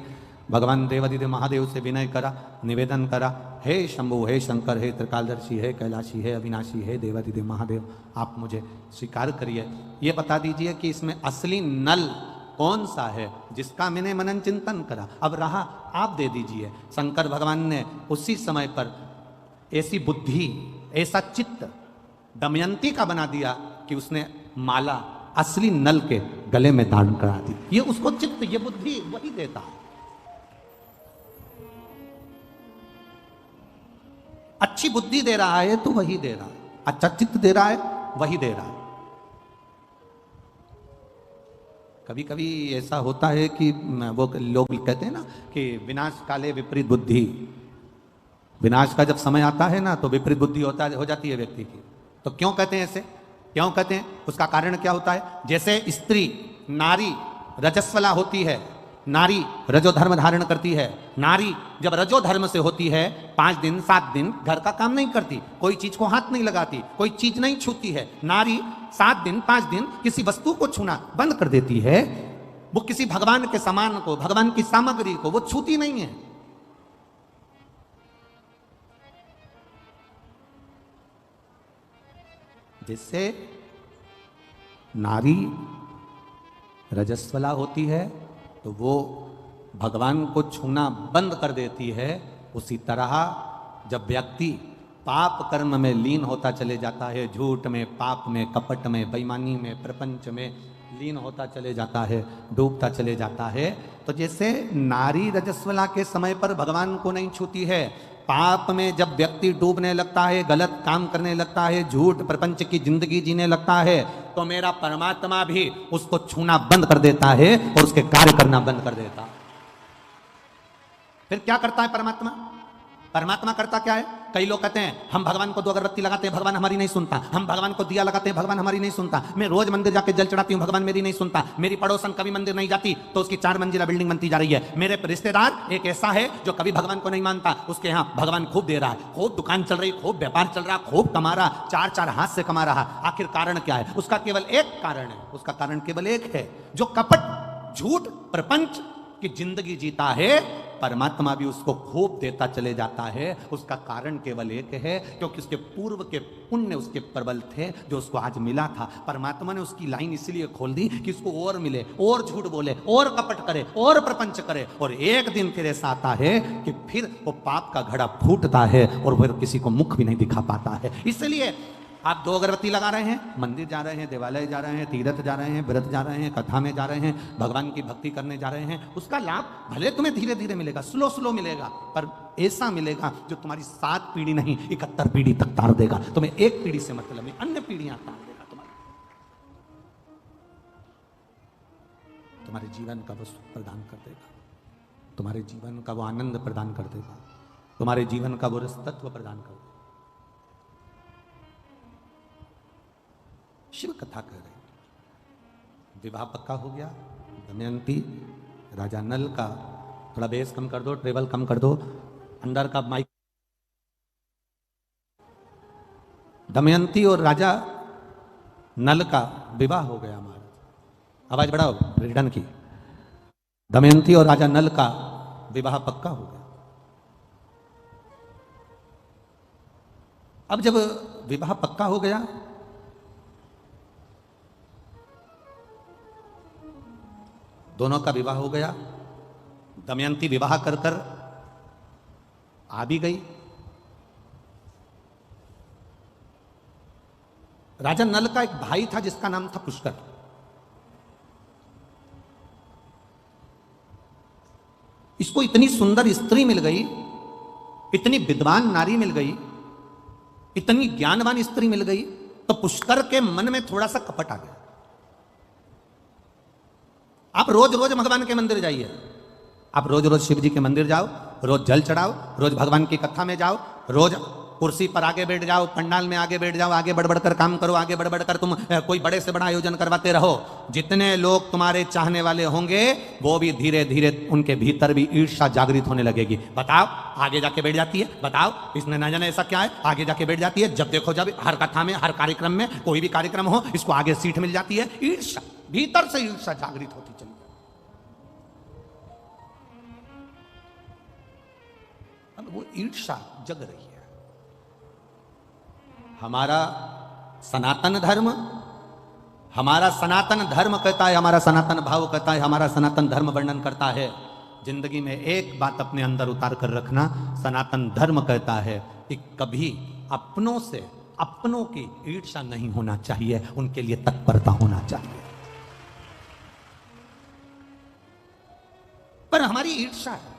भगवान देवादिदेव महादेव से विनय करा, निवेदन करा, हे शंभु, हे शंकर, हे त्रिकालदर्शी, हे कैलाशी, हे अविनाशी, हे देवादिदेव महादेव, आप मुझे स्वीकार करिए। ये बता दीजिए कि इसमें असली नल कौन सा है जिसका मैंने मनन चिंतन करा। अब रहा आप दे दीजिए। शंकर भगवान ने उसी समय पर ऐसी बुद्धि, ऐसा चित्त दमयंती का बना दिया कि उसने माला असली नल के गले में धारण करा दी। ये उसको चित्त, ये बुद्धि वही देता है। अच्छी बुद्धि दे रहा है तो वही दे रहा है, अच्छा चित्त दे रहा है वही दे रहा है। कभी कभी ऐसा होता है कि वो लोग कहते हैं ना कि विनाश काले विपरीत बुद्धि। विनाश का जब समय आता है ना तो विपरीत बुद्धि हो जाती है व्यक्ति की। तो क्यों कहते हैं ऐसे? क्यों कहते हैं? उसका कारण क्या होता है? जैसे स्त्री, नारी रजस्वला होती है, नारी रजो धर्म धारण करती है। नारी जब रजो धर्म से होती है 5 दिन 7 दिन घर का काम नहीं करती, कोई चीज को हाथ नहीं लगाती, कोई चीज नहीं छूती है। नारी 7 दिन 5 दिन किसी वस्तु को छूना बंद कर देती है। वो किसी भगवान के सामान को, भगवान की सामग्री को वो छूती नहीं है। जिससे नारी रजस्वला होती है तो वो भगवान को छूना बंद कर देती है। उसी तरह जब व्यक्ति पाप कर्म में लीन होता चले जाता है, झूठ में, पाप में, कपट में, बेईमानी में, प्रपंच में लीन होता चले जाता है, डूबता चले जाता है, तो जैसे नारी रजस्वला के समय पर भगवान को नहीं छूती है, पाप में जब व्यक्ति डूबने लगता है, गलत काम करने लगता है, झूठ प्रपंच की जिंदगी जीने लगता है, तो मेरा परमात्मा भी उसको छूना बंद कर देता है और उसके कार्य करना बंद कर देता है। फिर क्या करता है परमात्मा? परमात्मा करता क्या है? कई लोग कहते हैं हम भगवान को 2 अगरबत्ती लगाते हैं, भगवान हमारी नहीं सुनता। हम भगवान को दिया लगाते हैं, भगवान हमारी नहीं सुनता। मैं रोज मंदिर जाके जल चढ़ाती हूँ, भगवान मेरी नहीं सुनता। मेरी पड़ोसन कभी मंदिर नहीं जाती तो उसकी 4 मंजिला बिल्डिंग बनती जा रही है। मेरे रिश्तेदार एक ऐसा है जो कभी भगवान को नहीं मानता, उसके यहाँ भगवान खूब दे रहा है, खूब दुकान चल रही, खूब व्यापार चल रहा, खूब कमा रहा, 4 हाथ से कमा रहा। आखिर कारण क्या है? उसका केवल एक कारण है, उसका कारण केवल एक है, जो कपट झूठ प्रपंच की जिंदगी जीता है, परमात्मा भी उसको खूब देता चले जाता है। उसका कारण केवल एक है, क्योंकि उसके पूर्व के पुण्य उसके प्रबल थे जो उसको आज मिला था। परमात्मा ने उसकी लाइन इसलिए खोल दी कि उसको और मिले, और झूठ बोले, और कपट करे, और प्रपंच करे। और एक दिन फिर ऐसा आता है कि फिर वो पाप का घड़ा फूटता है और फिर किसी को मुख भी नहीं दिखा पाता है। इसलिए आप 2 अगरबत्ती लगा रहे हैं, मंदिर जा रहे हैं, देवालय जा रहे हैं, तीर्थ जा रहे हैं, व्रत जा रहे हैं, कथा में जा रहे हैं, भगवान की भक्ति करने जा रहे हैं, उसका लाभ भले तुम्हें धीरे धीरे मिलेगा, स्लो मिलेगा, पर ऐसा मिलेगा जो तुम्हारी 7 पीढ़ी नहीं 71 पीढ़ी तक तार देगा। तुम्हें एक पीढ़ी से मतलब नहीं, अन्य पीढ़ियां तार देगा। तुम्हारे जीवन का वो सुख प्रदान कर देगा, तुम्हारे जीवन का वो आनंद प्रदान कर देगा, तुम्हारे जीवन का वो रसतत्व प्रदान कर देगा। शिव कथा कह रहे, विवाह पक्का हो गया। दमयंती राजा नल का, थोड़ा बेस कम कर दो, ट्रेवल कम कर दो, अंदर का माइक। दमयंती और राजा नल का विवाह हो गया। हमारा आवाज बढ़ाओ रिटर्न की। दमयंती और राजा नल का विवाह पक्का हो गया। अब जब विवाह पक्का हो गया, दोनों का विवाह हो गया, दमयंती विवाह कर कर आ भी गई। राजा नल का एक भाई था जिसका नाम था पुष्कर। इसको इतनी सुंदर स्त्री मिल गई, इतनी विद्वान नारी मिल गई, इतनी ज्ञानवान स्त्री मिल गई, तो पुष्कर के मन में थोड़ा सा कपट आ गया। आप रोज रोज भगवान के मंदिर जाइए, आप रोज रोज शिव जी के मंदिर जाओ, रोज जल चढ़ाओ, रोज भगवान की कथा में जाओ, रोज कुर्सी पर आगे बैठ जाओ, पंडाल में आगे बैठ जाओ, आगे बढ़ बढ़कर काम करो, आगे बढ़ बढ़कर तुम कोई बड़े से बड़ा आयोजन करवाते रहो। जितने लोग तुम्हारे चाहने वाले होंगे वो भी धीरे धीरे उनके भीतर भी ईर्ष्या जागृत होने लगेगी। बताओ आगे जाके बैठ जाती है, बताओ इसने ना जाने ऐसा क्या है, आगे जाके बैठ जाती है। जब देखो जब हर कथा में, हर कार्यक्रम में, कोई भी कार्यक्रम हो, इसको आगे सीट मिल जाती है। ईर्ष्या, भीतर से ईर्ष्या जागृत होती चली। अब वो ईर्ष्या जग रही है। हमारा सनातन धर्म, हमारा सनातन धर्म कहता है, हमारा सनातन भाव कहता है, हमारा सनातन धर्म वर्णन करता है, जिंदगी में एक बात अपने अंदर उतार कर रखना। सनातन धर्म कहता है कि कभी अपनों से, अपनों की ईर्ष्या नहीं होना चाहिए, उनके लिए तत्परता होना चाहिए। पर हमारी ईर्ष्या है।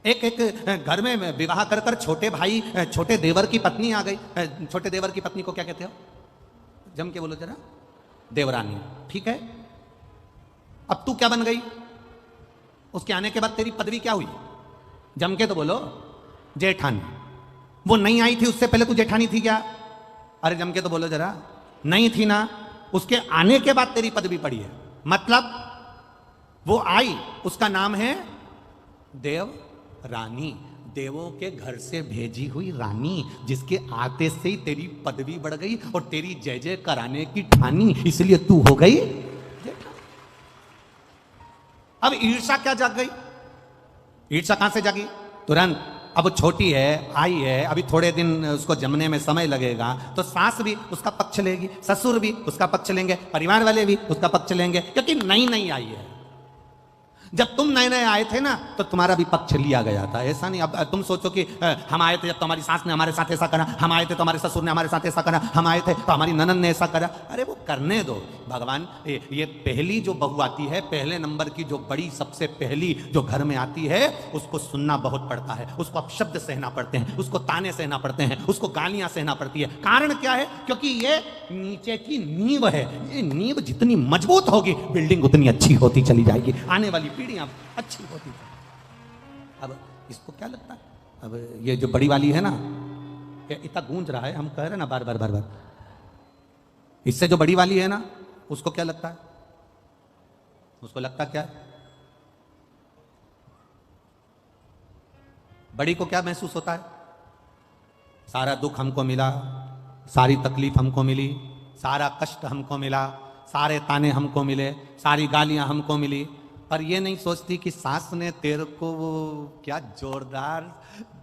एक एक घर में विवाह कर कर छोटे भाई, छोटे देवर की पत्नी आ गई। छोटे देवर की पत्नी को क्या कहते हो? जम के बोलो जरा। देवरानी, ठीक है। अब तू क्या बन गई? उसके आने के बाद तेरी पदवी क्या हुई? जम के तो बोलो। जेठानी। वो नहीं आई थी उससे पहले तू जेठानी थी क्या? अरे जम के तो बोलो जरा। नहीं थी ना। उसके आने के बाद तेरी पदवी पड़ी है, मतलब वो आई, उसका नाम है देव रानी। देवों के घर से भेजी हुई रानी, जिसके आते से ही तेरी पदवी बढ़ गई और तेरी जय जय कराने की ठानी, इसलिए तू हो गई। अब ईर्ष्या क्या जाग गई? ईर्ष्या कहां से जागी? तुरंत। अब छोटी है, आई है, अभी थोड़े दिन उसको जमने में समय लगेगा, तो सास भी उसका पक्ष लेगी, ससुर भी उसका पक्ष लेंगे, परिवार वाले भी उसका पक्ष लेंगे, क्योंकि नई नई आई है। जब तुम नए नए आए थे ना तो तुम्हारा भी पक्ष लिया गया था, ऐसा नहीं। अब तुम सोचो कि हम आए थे जब तो हमारी सास ने हमारे साथ ऐसा करा, हम आए थे तो हमारे ससुर ने हमारे साथ ऐसा करा, हम आए थे तो हमारी ननद ने ऐसा करा। अरे वो करने दो भगवान। ये पहली जो बहू आती है, पहले नंबर की जो बड़ी सबसे पहली जो घर में आती है, उसको सुनना बहुत पड़ता है, उसको अपशब्द सहना पड़ते हैं, उसको ताने सहना पड़ते हैं, उसको गालियां सहना पड़ती है। कारण क्या है? क्योंकि ये नीचे की नींव है। ये नींव जितनी मजबूत होगी बिल्डिंग उतनी अच्छी होती चली जाएगी, आने वाली पीढ़ियां अच्छी होती। अब इसको क्या लगता है? अब ये जो बड़ी वाली है ना, ये इतना गूंज रहा है, हम कह रहे हैं ना बार बार बार बार, इससे जो बड़ी वाली है ना, उसको क्या लगता है? उसको लगता क्या है? बड़ी को क्या महसूस होता है? सारा दुख हमको मिला, सारी तकलीफ हमको मिली, सारा कष्ट हमको मिला, सारे ताने हमको मिले, सारी गालियां हमको मिली। पर ये नहीं सोचती कि सास ने तेरे को वो क्या जोरदार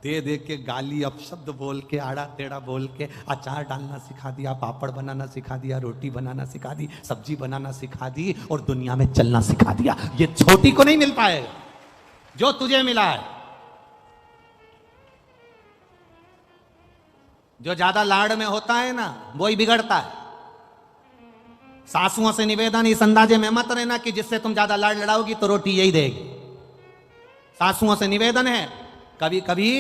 दे दे के गाली अपशब्द बोल के, आड़ा टेढ़ा बोल के अचार डालना सिखा दिया, पापड़ बनाना सिखा दिया, रोटी बनाना सिखा दी, सब्जी बनाना सिखा दी और दुनिया में चलना सिखा दिया। ये छोटी को नहीं मिल पाए जो तुझे मिला है। जो ज्यादा लाड़ में होता है ना, वही बिगड़ता है। सासुओं से निवेदन इस अंदाजे में मत रहना कि जिससे तुम ज्यादा लाड़ लड़ाओगी तो रोटी यही देगी। सासुओं से निवेदन है, कभी कभी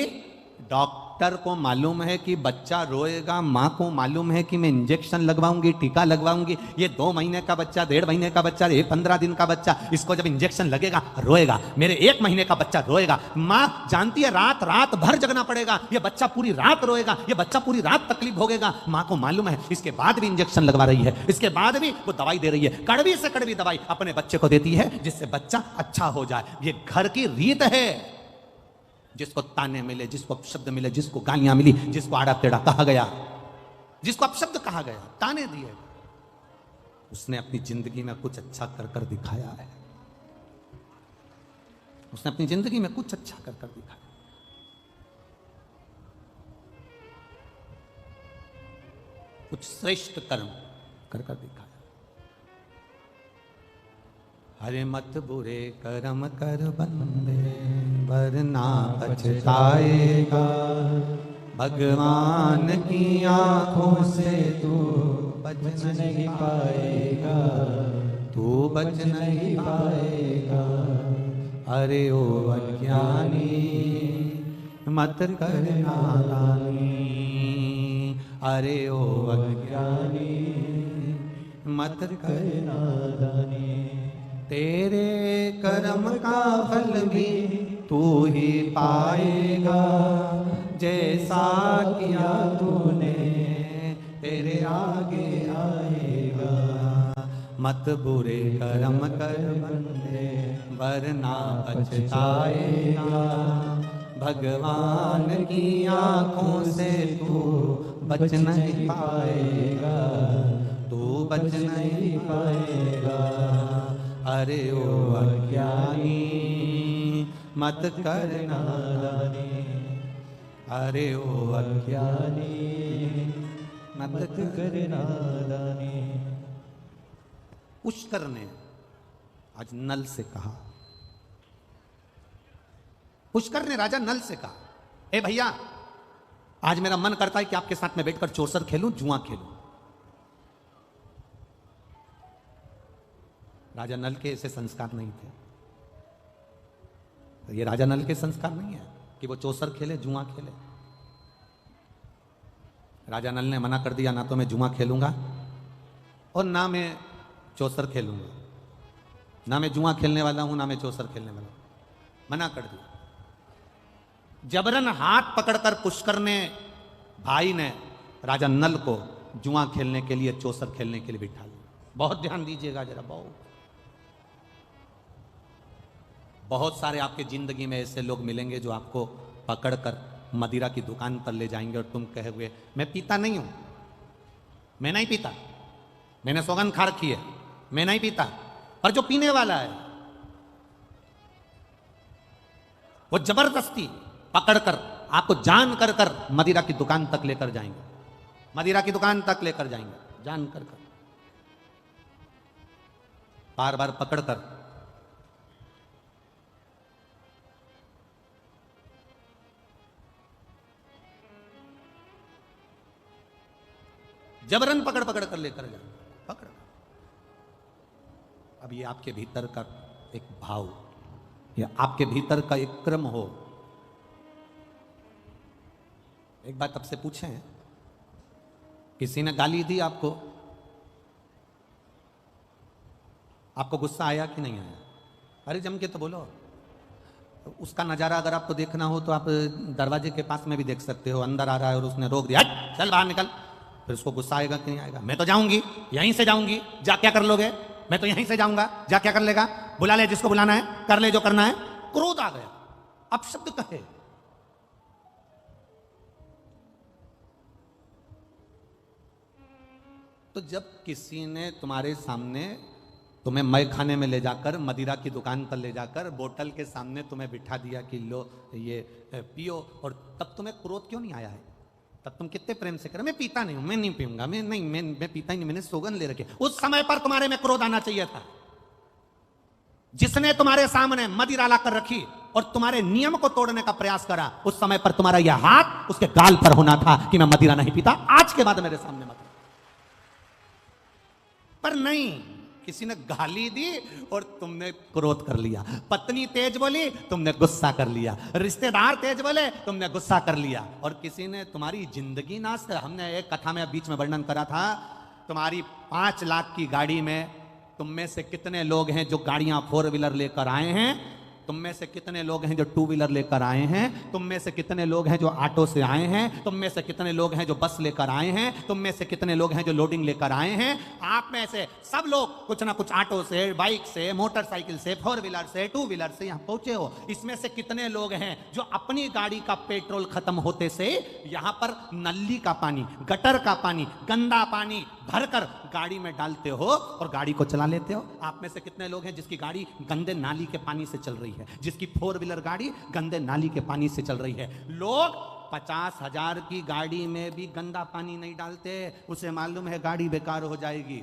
डॉक्टर को मालूम है कि बच्चा रोएगा, मां को मालूम है कि मैं इंजेक्शन लगवाऊंगी, टीका लगवाऊंगी, ये 2 महीने का बच्चा, 1.5 महीने का बच्चा, ये 15 दिन का बच्चा, इसको जब इंजेक्शन लगेगा रोएगा। मेरे 1 महीने का बच्चा रोएगा। मां जानती है रात रात भर जगना पड़ेगा, ये बच्चा पूरी रात रोएगा, ये बच्चा पूरी रात तकलीफ भोगेगा। मां को मालूम है, इसके बाद भी इंजेक्शन लगवा रही है, इसके बाद भी वो दवाई दे रही है, कड़वी से कड़वी दवाई अपने बच्चे को देती है जिससे बच्चा अच्छा हो जाए। ये घर की रीत है। जिसको ताने मिले, जिसको अपशब्द मिले, जिसको गालियां मिली, जिसको आड़ा टेढ़ा कहा गया, जिसको अपशब्द कहा गया, ताने दिए, उसने अपनी जिंदगी में कुछ अच्छा कर कर दिखाया है। उसने अपनी जिंदगी में कुछ अच्छा कर कर दिखाया। कुछ श्रेष्ठ कर्म कर कर दिखाया। हरे मत बुरे कर्म कर बंदे, वरना पछताएगा। भगवान की आंखों से तू बच नहीं पाएगा, तू बच नहीं पाएगा। अरे ओ अज्ञानी मत कर नादानी, अरे ओ अज्ञानी मत कर नादानी। तेरे कर्म का फल भी तू ही पाएगा, जैसा किया तूने तेरे आगे आएगा। मत बुरे कर्म कर बंदे, वरना पछताएगा। भगवान की आंखों से तू बच नहीं पाएगा, तू बच नहीं पाएगा। अरे ओ अज्ञानी मत कर नादानी, अरे ओ अज्ञानी मत कर नादानी। पुष्कर ने आज नल से कहा, पुष्कर ने राजा नल से कहा, ए भैया आज मेरा मन करता है कि आपके साथ में बैठकर चौसर खेलूं, जुआ खेलूं। राजा नल के ऐसे संस्कार नहीं थे। तो ये राजा नल के संस्कार नहीं है कि वो चौसर खेले, जुआ खेले। राजा नल ने मना कर दिया, ना तो मैं जुआ खेलूंगा और ना मैं चौसर खेलूंगा, ना मैं जुआ खेलने वाला हूं, ना मैं चौसर खेलने वाला हूं। मना कर दिया। जबरन हाथ पकड़कर पुष्कर ने, भाई ने राजा नल को जुआ खेलने के लिए, चौसर खेलने के लिए बिठा लिया। बहुत ध्यान दीजिएगा जरा, बहुत सारे आपके जिंदगी में ऐसे लोग मिलेंगे जो आपको पकड़कर मदिरा की दुकान पर ले जाएंगे और तुम कहोगे मैं पीता नहीं हूं, मैं नहीं पीता, मैंने सौगंध खा रखी है, मैं नहीं पीता। पर जो पीने वाला है वो जबरदस्ती पकड़कर आपको जान कर कर मदिरा की दुकान तक लेकर जाएंगे, मदिरा की दुकान तक लेकर जाएंगे, जान कर कर, बार बार पकड़कर जबरन पकड़ पकड़ कर लेकर जा, पकड़। अब ये आपके भीतर का एक भाव, या आपके भीतर का एक क्रम हो। एक बात आपसे पूछें, किसी ने गाली दी आपको, आपको गुस्सा आया कि नहीं आया? अरे जम के तो बोलो। उसका नजारा अगर आपको देखना हो तो आप दरवाजे के पास में भी देख सकते हो, अंदर आ रहा है और उसने रोक दिया, हट चल बाहर निकल, फिर उसको गुस्सा आएगा कि नहीं आएगा? मैं तो जाऊंगी, यहीं से जाऊंगी, जा क्या कर लोगे? मैं तो यहीं से जाऊंगा, जा क्या कर लेगा? बुला ले जिसको बुलाना है, कर ले जो करना है। क्रोध आ गया, अब शब्द कहे। तो जब किसी ने तुम्हारे सामने तुम्हें मय खाने में ले जाकर, मदिरा की दुकान पर ले जाकर, बोतल के सामने तुम्हें बिठा दिया कि लो ये पियो, और तब तुम्हें क्रोध क्यों नहीं आया है? तब तुम कितने प्रेम से करो, मैं पीता नहीं हूं, मैं नहीं पीऊंगा, मैं पीता ही नहीं, मैंने सौगंध ले रखी। उस समय पर तुम्हारे में क्रोध आना चाहिए था। जिसने तुम्हारे सामने मदिरा लाकर रखी और तुम्हारे नियम को तोड़ने का प्रयास करा, उस समय पर तुम्हारा यह हाथ उसके गाल पर होना था कि मैं मदिरा नहीं पीता, आज के बाद मेरे सामने मत। पर नहीं, किसी ने गाली दी और तुमने क्रोध कर लिया। पत्नी तेज बोली, तुमने गुस्सा कर लिया। रिश्तेदार तेज बोले, तुमने गुस्सा कर लिया। और किसी ने तुम्हारी जिंदगी नाश। हमने एक कथा में बीच में वर्णन करा था, तुम्हारी 5 लाख की गाड़ी में तुम में से कितने लोग हैं जो गाड़ियां 4 व्हीलर लेकर आए हैं? तुम में से कितने लोग हैं जो 2 व्हीलर लेकर आए हैं? तुम में से कितने लोग हैं जो ऑटो से आए हैं? तुम में से कितने लोग हैं जो बस लेकर आए हैं? तुम में से कितने लोग हैं जो लोडिंग लेकर आए हैं? आप में से सब लोग कुछ ना कुछ ऑटो से, बाइक से, मोटरसाइकिल से, 4 व्हीलर से, 2 व्हीलर से यहां पहुंचे हो। इसमें से कितने लोग हैं जो अपनी गाड़ी का पेट्रोल खत्म होते से यहां पर नली का पानी, गटर का पानी, गंदा पानी भरकर गाड़ी में डालते हो और गाड़ी को चला लेते हो? आप में से कितने लोग हैं जिसकी गाड़ी गंदे नाली के पानी से चल रही है, जिसकी 4 व्हीलर गाड़ी गंदे नाली के पानी से चल रही है? लोग 50,000 की गाड़ी में भी गंदा पानी नहीं डालते, उसे मालूम है गाड़ी बेकार हो जाएगी।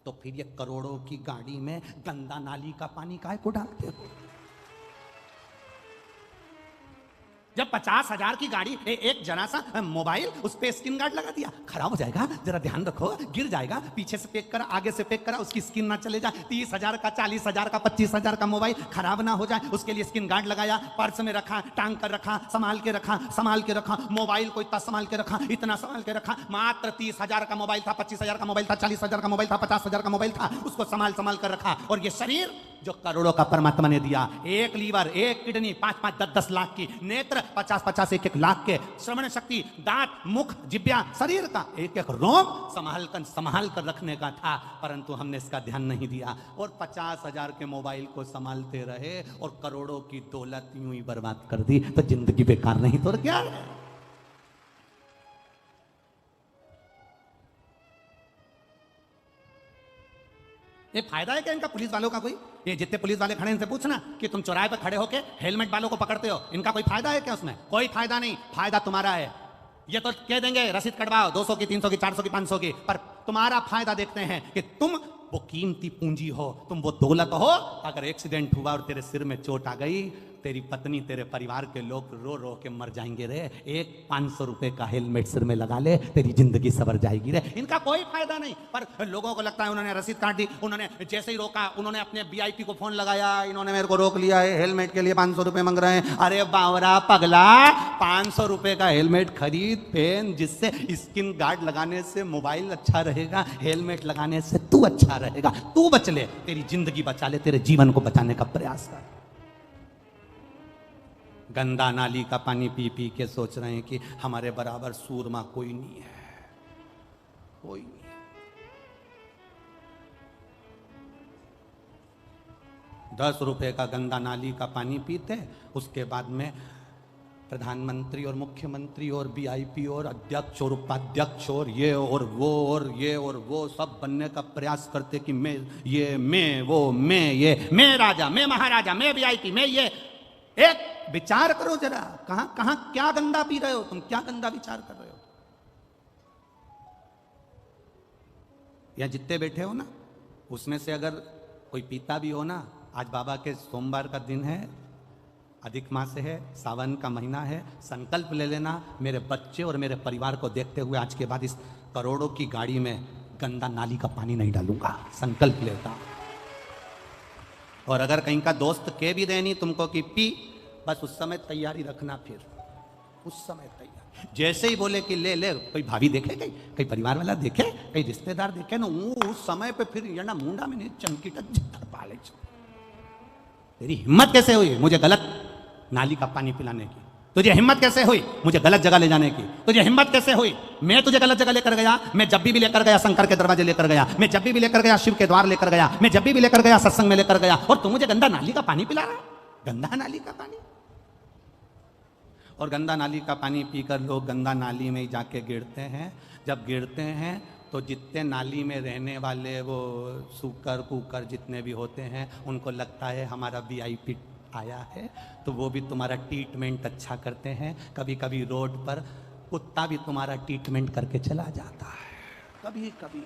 तो फिर ये करोड़ों की गाड़ी में गंदा नाली का पानी काहे को डालते हो? जब 50,000 की गाड़ी एक जरा सा मोबाइल, उस पे स्क्रीन गार्ड लगा दिया, खराब हो जाएगा, जरा ध्यान रखो, गिर जाएगा, पीछे से पैक करा, आगे से पैक करा, उसकी स्क्रीन ना चले जाए। 30,000 का, 40,000 का, 25,000 का मोबाइल खराब ना हो जाए, उसके लिए स्क्रीन गार्ड लगाया, पर्स में रखा, टांग कर रखा, संभाल के रखा, संभाल के रखा। मोबाइल को इतना संभाल के रखा, इतना संभाल के रखा। मात्र 30,000 का मोबाइल था, 25,000 का मोबाइल था, 40,000 का मोबाइल था, 50,000 का मोबाइल था, उसको संभाल संभाल कर रखा। और ये शरीर जो करोड़ों का परमात्मा ने दिया, एक लीवर, एक किडनी, 5-5, 10-10 लाख की, नेत्र 50-50, 1-1 लाख के, श्रवण शक्ति, दांत, मुख, जिब्या, शरीर का एक एक रोम संभाल कर रखने का था, परंतु हमने इसका ध्यान नहीं दिया और 50,000 के मोबाइल को संभालते रहे और करोड़ों की दौलत यूं ही बर्बाद कर दी। तो जिंदगी बेकार नहीं तो क्या है? ये फायदा है क्या इनका पुलिस वालों का? कोई ये जितने पुलिस वाले खड़े इनसे पूछना कि तुम चौराहे पर खड़े होके हेलमेट वालों को पकड़ते हो, इनका कोई फायदा है क्या उसमें? कोई फायदा नहीं। फायदा तुम्हारा है। ये तो कह देंगे रसीद कटवाओ 200 की, 300 की, 400 की, 500 की, पर तुम्हारा फायदा देखते हैं कि तुम वो कीमती पूंजी हो, तुम वो दौलत हो। अगर एक्सीडेंट हुआ और तेरे सिर में चोट आ गई, तेरी पत्नी, तेरे परिवार के लोग रो रो के मर जाएंगे रे। एक 500 रुपए का हेलमेट सिर में लगा ले, तेरी जिंदगी सवर जाएगी रे। इनका कोई फायदा नहीं। पर लोगों को लगता है उन्होंने रसीद काट दी, उन्होंने जैसे ही रोका, उन्होंने अपने VIP को फोन लगाया, इन्होंने मेरे को रोक लिया है, हेलमेट के लिए 500 रुपए मांग रहे हैं। अरे बावरा पगला, 500 रुपए का हेलमेट खरीद, पहन, जिससे स्किन गार्ड लगाने से मोबाइल अच्छा रहेगा, हेलमेट लगाने से तू अच्छा रहेगा। तू बच ले, तेरी जिंदगी बचा ले, तेरे जीवन को बचाने का प्रयास कर। गंदा नाली का पानी पी पी के सोच रहे हैं कि हमारे बराबर सूरमा कोई नहीं है, कोई नहीं। ₹10 का गंदा नाली का पानी पीते, उसके बाद में प्रधानमंत्री और मुख्यमंत्री और VIP और अध्यक्ष और उपाध्यक्ष और ये और वो और ये और वो सब बनने का प्रयास करते कि मैं ये, मैं वो, मैं ये, मैं राजा, मैं महाराजा, मैं VIP, मैं ये। एक विचार करो जरा, कहां कहां क्या गंदा पी रहे हो तुम? क्या गंदा विचार कर रहे हो? या जितने बैठे हो ना, उसमें से अगर कोई पीता भी हो ना, आज बाबा के सोमवार का दिन है, अधिक मास है, सावन का महीना है, संकल्प ले लेना, मेरे बच्चे और मेरे परिवार को देखते हुए आज के बाद इस करोड़ों की गाड़ी में गंदा नाली का पानी नहीं डालूंगा, संकल्प लेता हूं। और अगर कहीं का दोस्त के भी देनी तुमको कि पी, बस उस समय तैयारी रखना, फिर उस समय तैयार। जैसे ही बोले कि ले ले, कोई भाभी देखे, कहीं परिवार वाला देखे, कहीं रिश्तेदार देखे ना, वो उस समय पे फिर ये ना मुंडा में नहीं चमकी जितर पाले। तेरी हिम्मत कैसे हुई मुझे गलत नाली का पानी पिलाने की? तुझे हिम्मत कैसे हुई मुझे गलत जगह ले जाने की? तुझे हिम्मत कैसे हुई? मैं तुझे गलत जगह लेकर गया, मैं जब भी लेकर गया शंकर के दरवाजे लेकर गया, मैं जब भी लेकर गया शिव के द्वार लेकर गया, मैं जब भी लेकर गया सत्संग में लेकर गया, और तू मुझे गंदा नाली का पानी पिला रहा है? गंदा नाली का पानी। और गंदा नाली का पानी पीकर लोग गंदा नाली में ही जाके गिरते हैं। जब गिरते हैं तो जितने नाली में रहने वाले वो सूकर कुकर जितने भी होते हैं, उनको लगता है हमारा वीआईपी आया है, तो वो भी तुम्हारा ट्रीटमेंट अच्छा करते हैं। कभी कभी रोड पर कुत्ता भी तुम्हारा ट्रीटमेंट करके चला जाता है। कभी कभी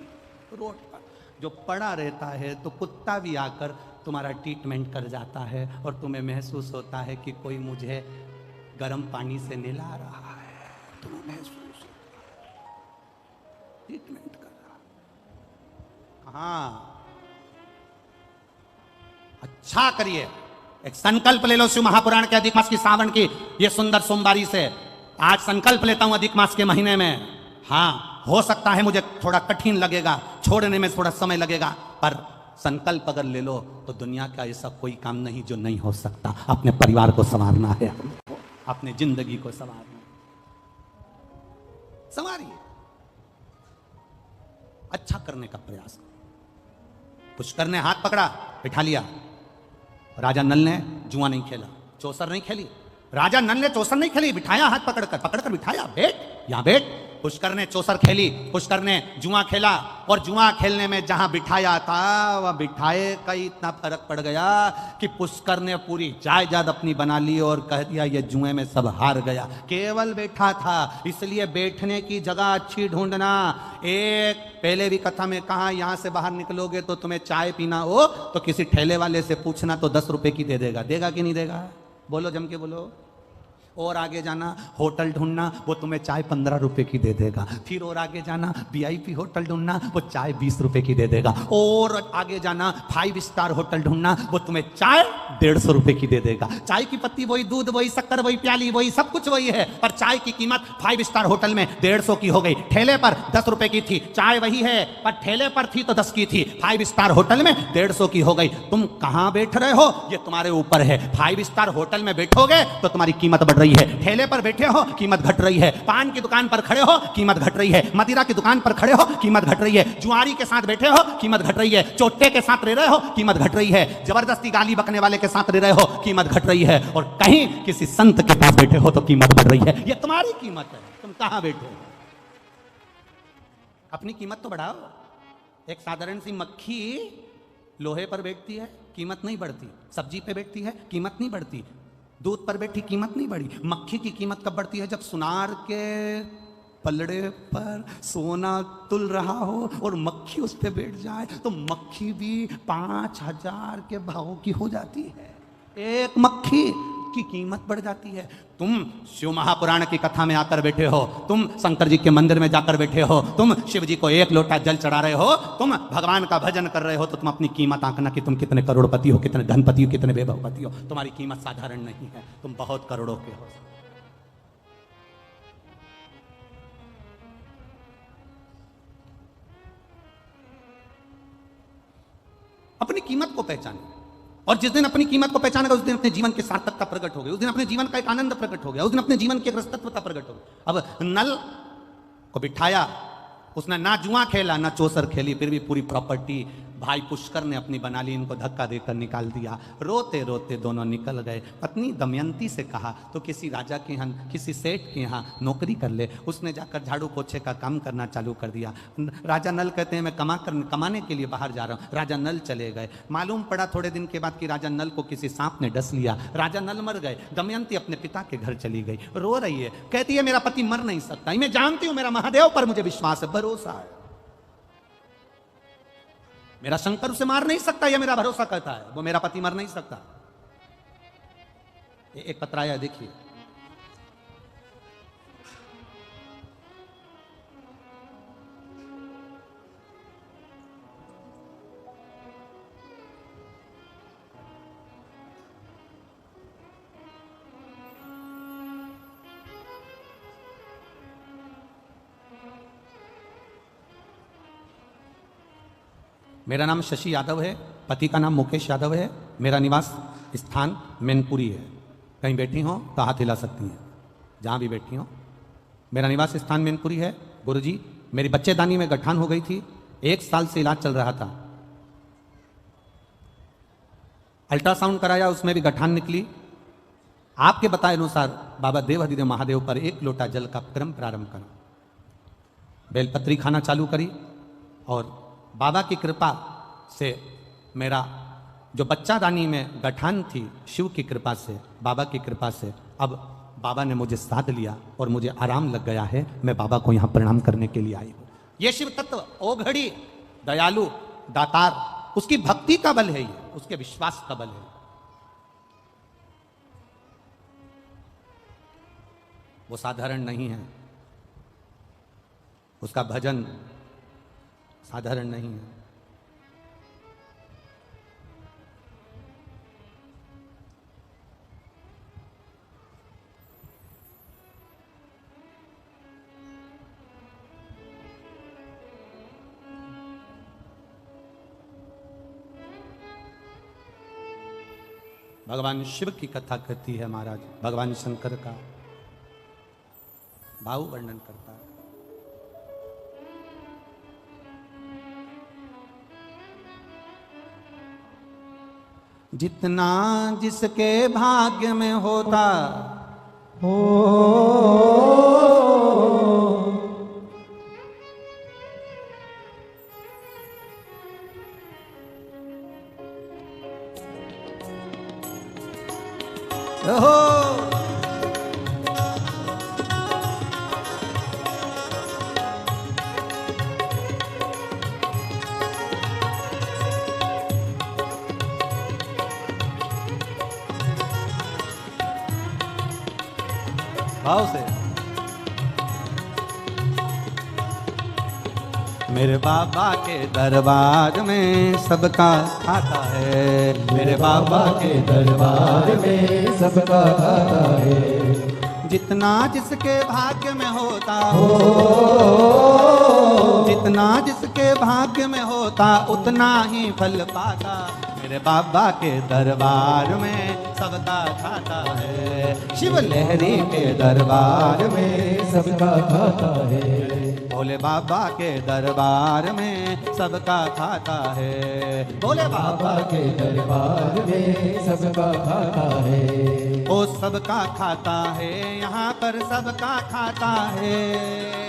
रोड पर जो पड़ा रहता है तो कुत्ता भी आकर तुम्हारा ट्रीटमेंट कर जाता है, और तुम्हें महसूस होता है कि कोई मुझे गर्म पानी से नहला रहा है। तुम्हें महसूस ट्रीटमेंट कर रहा। हाँ, अच्छा करिए, एक संकल्प ले लो शिव महापुराण के अधिक मास की सावन की ये सुंदर सोमवारी से। आज संकल्प लेता हूं अधिक मास के महीने में। हाँ, हो सकता है मुझे थोड़ा कठिन लगेगा, छोड़ने में थोड़ा समय लगेगा, पर संकल्प अगर ले लो तो दुनिया का ऐसा कोई काम नहीं जो नहीं हो सकता। अपने परिवार को संवारना है, अपने जिंदगी को संवारना, संवारिए, अच्छा करने का प्रयास करो। पुष्कर ने हाथ पकड़ा, बिठा लिया। राजा नल ने जुआ नहीं खेला, चौसर नहीं खेली। राजा नल ने चौसर नहीं खेली, बिठाया हाथ पकड़कर बिठाया, बैठ यहां बैठ। पुष्कर ने चौसर खेली, पुष्कर ने जुआ खेला, और जुआ खेलने में जहां बिठाया था वह बिठाए का इतना फर्क पड़ गया कि पुष्कर ने पूरी जायदाद अपनी बना ली और कह दिया ये जुए में सब हार गया। केवल बैठा था, इसलिए बैठने की जगह अच्छी ढूंढना। एक पहले भी कथा में कहा, यहां से बाहर निकलोगे तो तुम्हें चाय पीना हो तो किसी ठेले वाले से पूछना, तो 10 रुपए की दे देगा। देगा कि नहीं देगा? बोलो, जम के बोलो। और आगे जाना, होटल ढूंढना, वो तुम्हें चाय 15 रुपए की दे देगा। फिर और आगे जाना, वीआईपी होटल ढूंढना, वो चाय 20 रुपए की दे देगा। और आगे जाना, 5 स्टार होटल ढूंढना, वो तुम्हें चाय 150 रुपए की दे देगा। चाय की पत्ती वही, दूध वही, शक्कर वही, प्याली वही, सब कुछ वही है, पर चाय की कीमत 5 स्टार होटल में 150 की हो गई। ठेले पर 10 रुपए की थी, चाय वही है, पर ठेले पर थी तो 10 की थी, 5 स्टार होटल में 150 की हो गई। तुम कहां बैठ रहे हो ये तुम्हारे ऊपर है। 5 स्टार होटल में बैठोगे तो तुम्हारी कीमत बढ़ रही है, ठेले पर बैठे हो कीमत घट रही है, पान की दुकान पर खड़े हो कीमत घट रही है, मदिरा की दुकान पर खड़े हो कीमत घट रही है, जुआरी के साथ बैठे हो कीमत घट रही है, चोटे के साथ रह रहे हो कीमत घट रही है, जबरदस्ती गाली बकने वाले के साथ रह रहे हो कीमत घट रही है, और कहीं किसी संत के पास बैठे हो तो कीमत बढ़ रही है। ये तुम्हारी कीमत है, तुम कहां बैठे हो? अपनी कीमत तो बढ़ाओ। एक साधारण सी मक्खी लोहे पर बैठती है, कीमत नहीं बढ़ती। सब्जी पे बैठती है, कीमत नहीं बढ़ती। दूध पर बैठी, कीमत नहीं बढ़ी। मक्खी की कीमत कब बढ़ती है? जब सुनार के पलड़े पर सोना तुल रहा हो और मक्खी उस पर बैठ जाए, तो मक्खी भी 5000 के भाव की हो जाती है। एक मक्खी की कीमत बढ़ जाती है। तुम शिव महापुराण की कथा में आकर बैठे हो, तुम शंकर जी के मंदिर में जाकर बैठे हो, तुम शिव जी को 1 लोटा जल चढ़ा रहे हो, तुम भगवान का भजन कर रहे हो, तो तुम अपनी कीमत आंकना कि तुम कितने करोड़पति हो, कितने धनपति हो, कितने वैभवपति हो। तुम्हारी कीमत साधारण नहीं है, तुम बहुत करोड़ों के हो। अपनी कीमत को पहचाने, और जिस दिन अपनी कीमत को पहचानेगा उस दिन अपने जीवन की सार्थकता प्रकट हो गई, उस दिन अपने जीवन का एक आनंद प्रकट हो गया, उस दिन अपने जीवन की एक रसतत्वता प्रकट हो गई। अब नल को बिठाया, उसने ना जुआ खेला ना चौसर खेली, फिर भी पूरी प्रॉपर्टी भाई पुष्कर ने अपनी बना ली, इनको धक्का देकर निकाल दिया। रोते रोते दोनों निकल गए। पत्नी दमयंती से कहा तो किसी राजा के यहाँ, किसी सेठ के यहाँ नौकरी कर ले। उसने जाकर झाड़ू पोछे का काम करना चालू कर दिया। राजा नल कहते हैं मैं कमाने के लिए बाहर जा रहा हूँ। राजा नल चले गए। मालूम पड़ा थोड़े दिन के बाद कि राजा नल को किसी सांप ने डस लिया। राजा नल मर गए। दमयंती अपने पिता के घर चली गई, रो रही है, कहती है मेरा पति मर नहीं सकता, मैं जानती हूँ मेरा महादेव पर मुझे विश्वास है, भरोसा है, मेरा शंकर उसे मार नहीं सकता, यह मेरा भरोसा करता है, वो मेरा पति मर नहीं सकता। एक पत्र आया, देखिए। मेरा नाम शशि यादव है, पति का नाम मुकेश यादव है। मेरा निवास स्थान मैनपुरी है। कहीं बैठी हो तो हाथ हिला सकती हैं, जहाँ भी बैठी हो। मेरा निवास स्थान मैनपुरी है। गुरुजी, मेरी बच्चेदानी में गठान हो गई थी, 1 साल से इलाज चल रहा था। अल्ट्रासाउंड कराया, उसमें भी गठान निकली। आपके बताए अनुसार बाबा देव अधिदेव महादेव पर 1 लोटा जल का क्रम प्रारंभ करा, बेलपत्री खाना चालू करी, और बाबा की कृपा से मेरा जो बच्चादानी में गठान थी, शिव की कृपा से, बाबा की कृपा से, अब बाबा ने मुझे साध लिया और मुझे आराम लग गया है। मैं बाबा को यहां प्रणाम करने के लिए आई हूं। ये शिव तत्व ओघड़ी, दयालु, दातार, उसकी भक्ति का बल है, ये उसके विश्वास का बल है। वो साधारण नहीं है, उसका भजन साधारण नहीं है। भगवान शिव की कथा कहती है महाराज, भगवान शंकर का भाव वर्णन करता है। जितना जिसके भाग्य में होता हो भाव से। मेरे बाबा के दरबार में सबका खाता है, मेरे बाबा के दरबार में सबका खाता है। जितना जिसके भाग्य में होता हो, जितना जिसके भाग्य में होता उतना ही फल पाता। मेरे बाबा के दरबार में सबका खाता है, शिव लहरी के दरबार में सबका खाता है। भोले बाबा के दरबार में सबका खाता है, भोले बाबा के दरबार में सबका खाता है। ओ सबका खाता है, यहाँ पर सबका खाता है,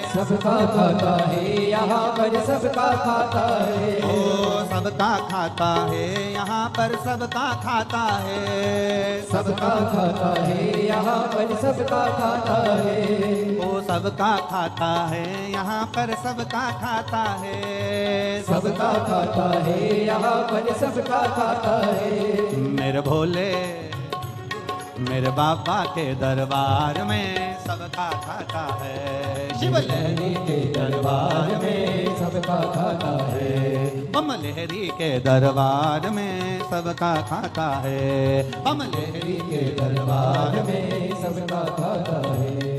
सबका खाता है, यहाँ पर सबका खाता है। ओ सबका खाता है, यहाँ पर सबका खाता है, सबका खाता है, यहाँ पर सबका खाता है। ओ सबका खाता है, यहाँ पर सबका खाता है, सबका खाता है, यहाँ पर सबका खाता है। मेरे भोले मेरे बाबा के दरबार में सबका खाता है, शिव लहरी के दरबार में सबका खाता है। हम लहरी के दरबार में सबका खाता है, हम लहरी के दरबार में सबका खाता है।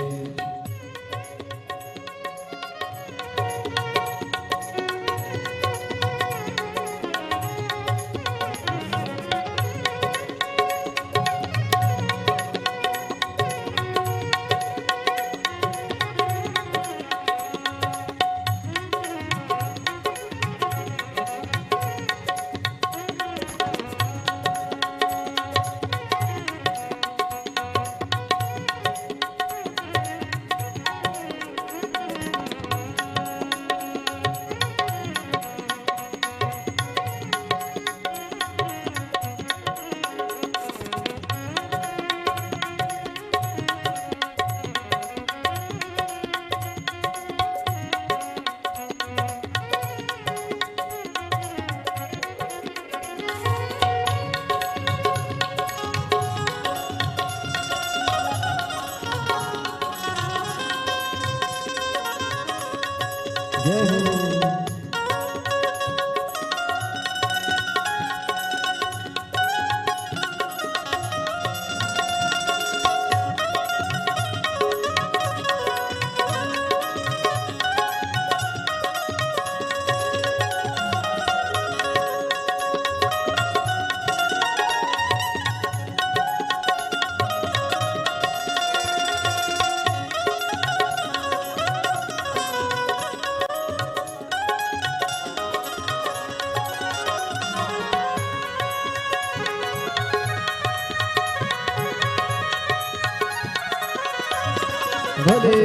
भले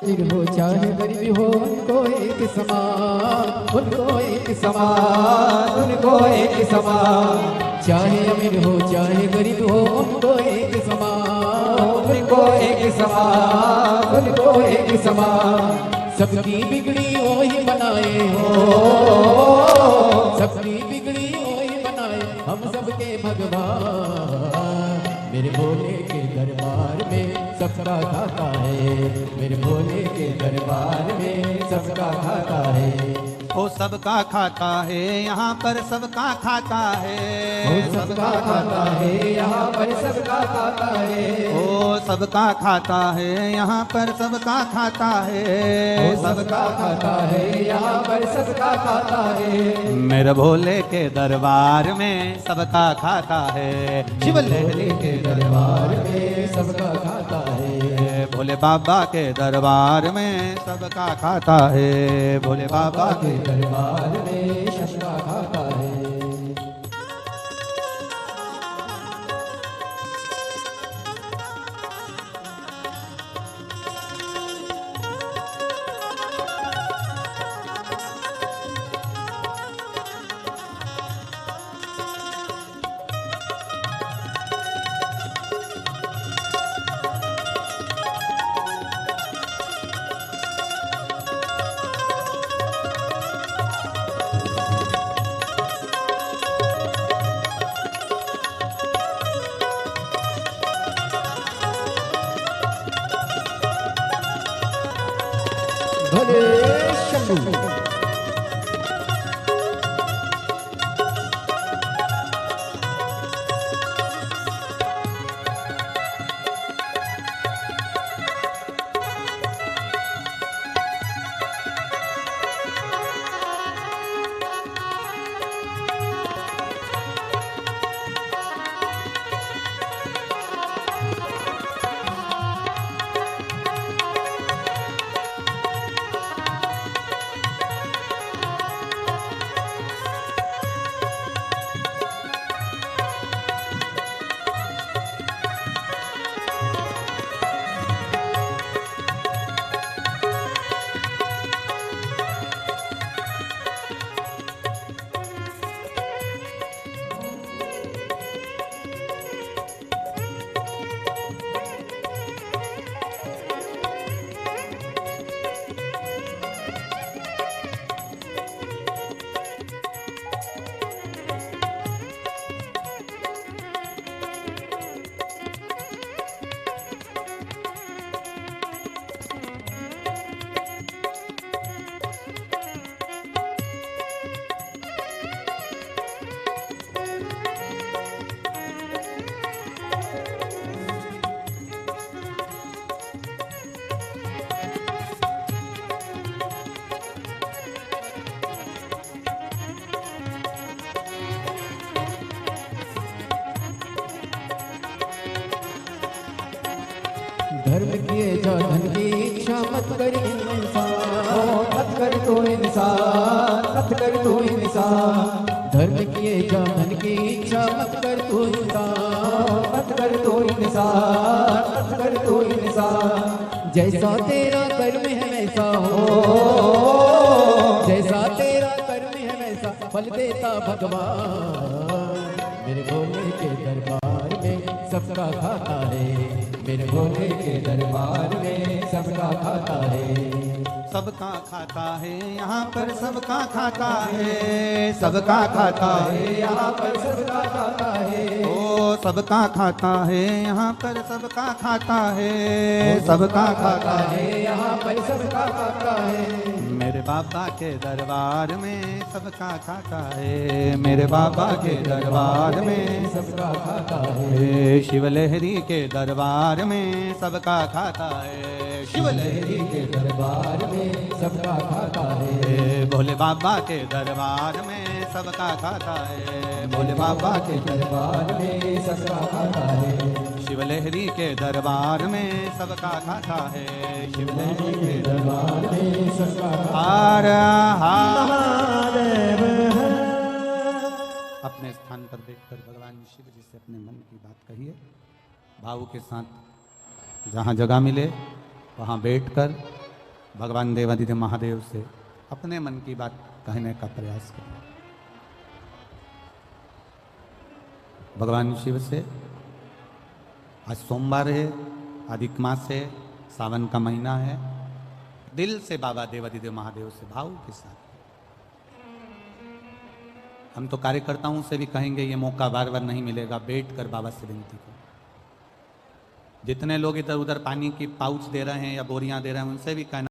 अमीर हो चाहे गरीब हो उनको एक समान, उनको एक समान, उनको एक समान। चाहे अमीर हो चाहे गरीब हो उनको एक समान, उनको एक समान, उनको एक समान। सबकी बिगड़ी वही बनाए हो, सबकी बिगड़ी वही बनाए हम सबके भगवान। मेरे भोले के दरबार में सबका खाता है, मेरे भोले के दरबार में सबका खाता है। ओ सबका खाता है यहाँ पर सबका खाता है, ओ सबका खाता है यहाँ पर सबका खाता है। ओ सबका खाता है यहाँ पर सबका खाता है, ओ सबका खाता है यहाँ पर सबका खाता है। मेरे भोले के दरबार में सबका खाता है, शिव लहरी के दरबार में सबका खाता है। भोले बाबा के दरबार में सबका खाता है, भोले बाबा के दरबार में सबका खाता है। भले शंभू धर्म किए जा धन की इच्छा मत कर इंसान, मत कर तो इंसान, मत कर तो इंसान। धर्म किए जा धन की इच्छा मत कर तो इंसान, मत कर तो इंसान, मत कर तो इंसान। जैसा तेरा कर्म है वैसा हो, जैसा तेरा कर्म है वैसा फल देता भगवान। मेरे भोले के दरबार में सबका खाता है, मेरे भोले के दरबार में सबका खाता है। सबका खाता है यहाँ पर सबका खाता है, सबका खाता है यहाँ पर सबका खाता है, ओ सबका खाता है यहाँ पर सबका खाता है, सबका खाता है यहाँ पर सबका खाता है। मेरे बाबा के दरबार में सबका खाता है, मेरे बाबा के दरबार में सबका खाता है। शिवलहरी के दरबार में सबका खाता है, शिवलहरी के दरबार में सबका खाता है। भोले बाबा के दरबार में सबका खाता है, भोले बाबा के दरबार में सबका खाता है। शिवलहरी के दरबार में सबका खाता है, शिवलहरी के दरबार में सबका हर महादेव। अपने स्थान पर बैठकर भगवान शिव जी से अपने मन की बात कहिए, भाव के साथ जहाँ जगह मिले वहाँ बैठकर भगवान देवादिदेव महादेव से अपने मन की बात कहने का प्रयास करें। भगवान शिव से आज सोमवार है, अधिक मास है, सावन का महीना है, दिल से बाबा देवादिदेव महादेव से भाव के साथ। हम तो कार्यकर्ताओं से भी कहेंगे ये मौका बार बार नहीं मिलेगा, बैठ कर बाबा से विनती करो। जितने लोग इधर उधर पानी की पाउच दे रहे हैं या बोरियां दे रहे हैं उनसे भी कहना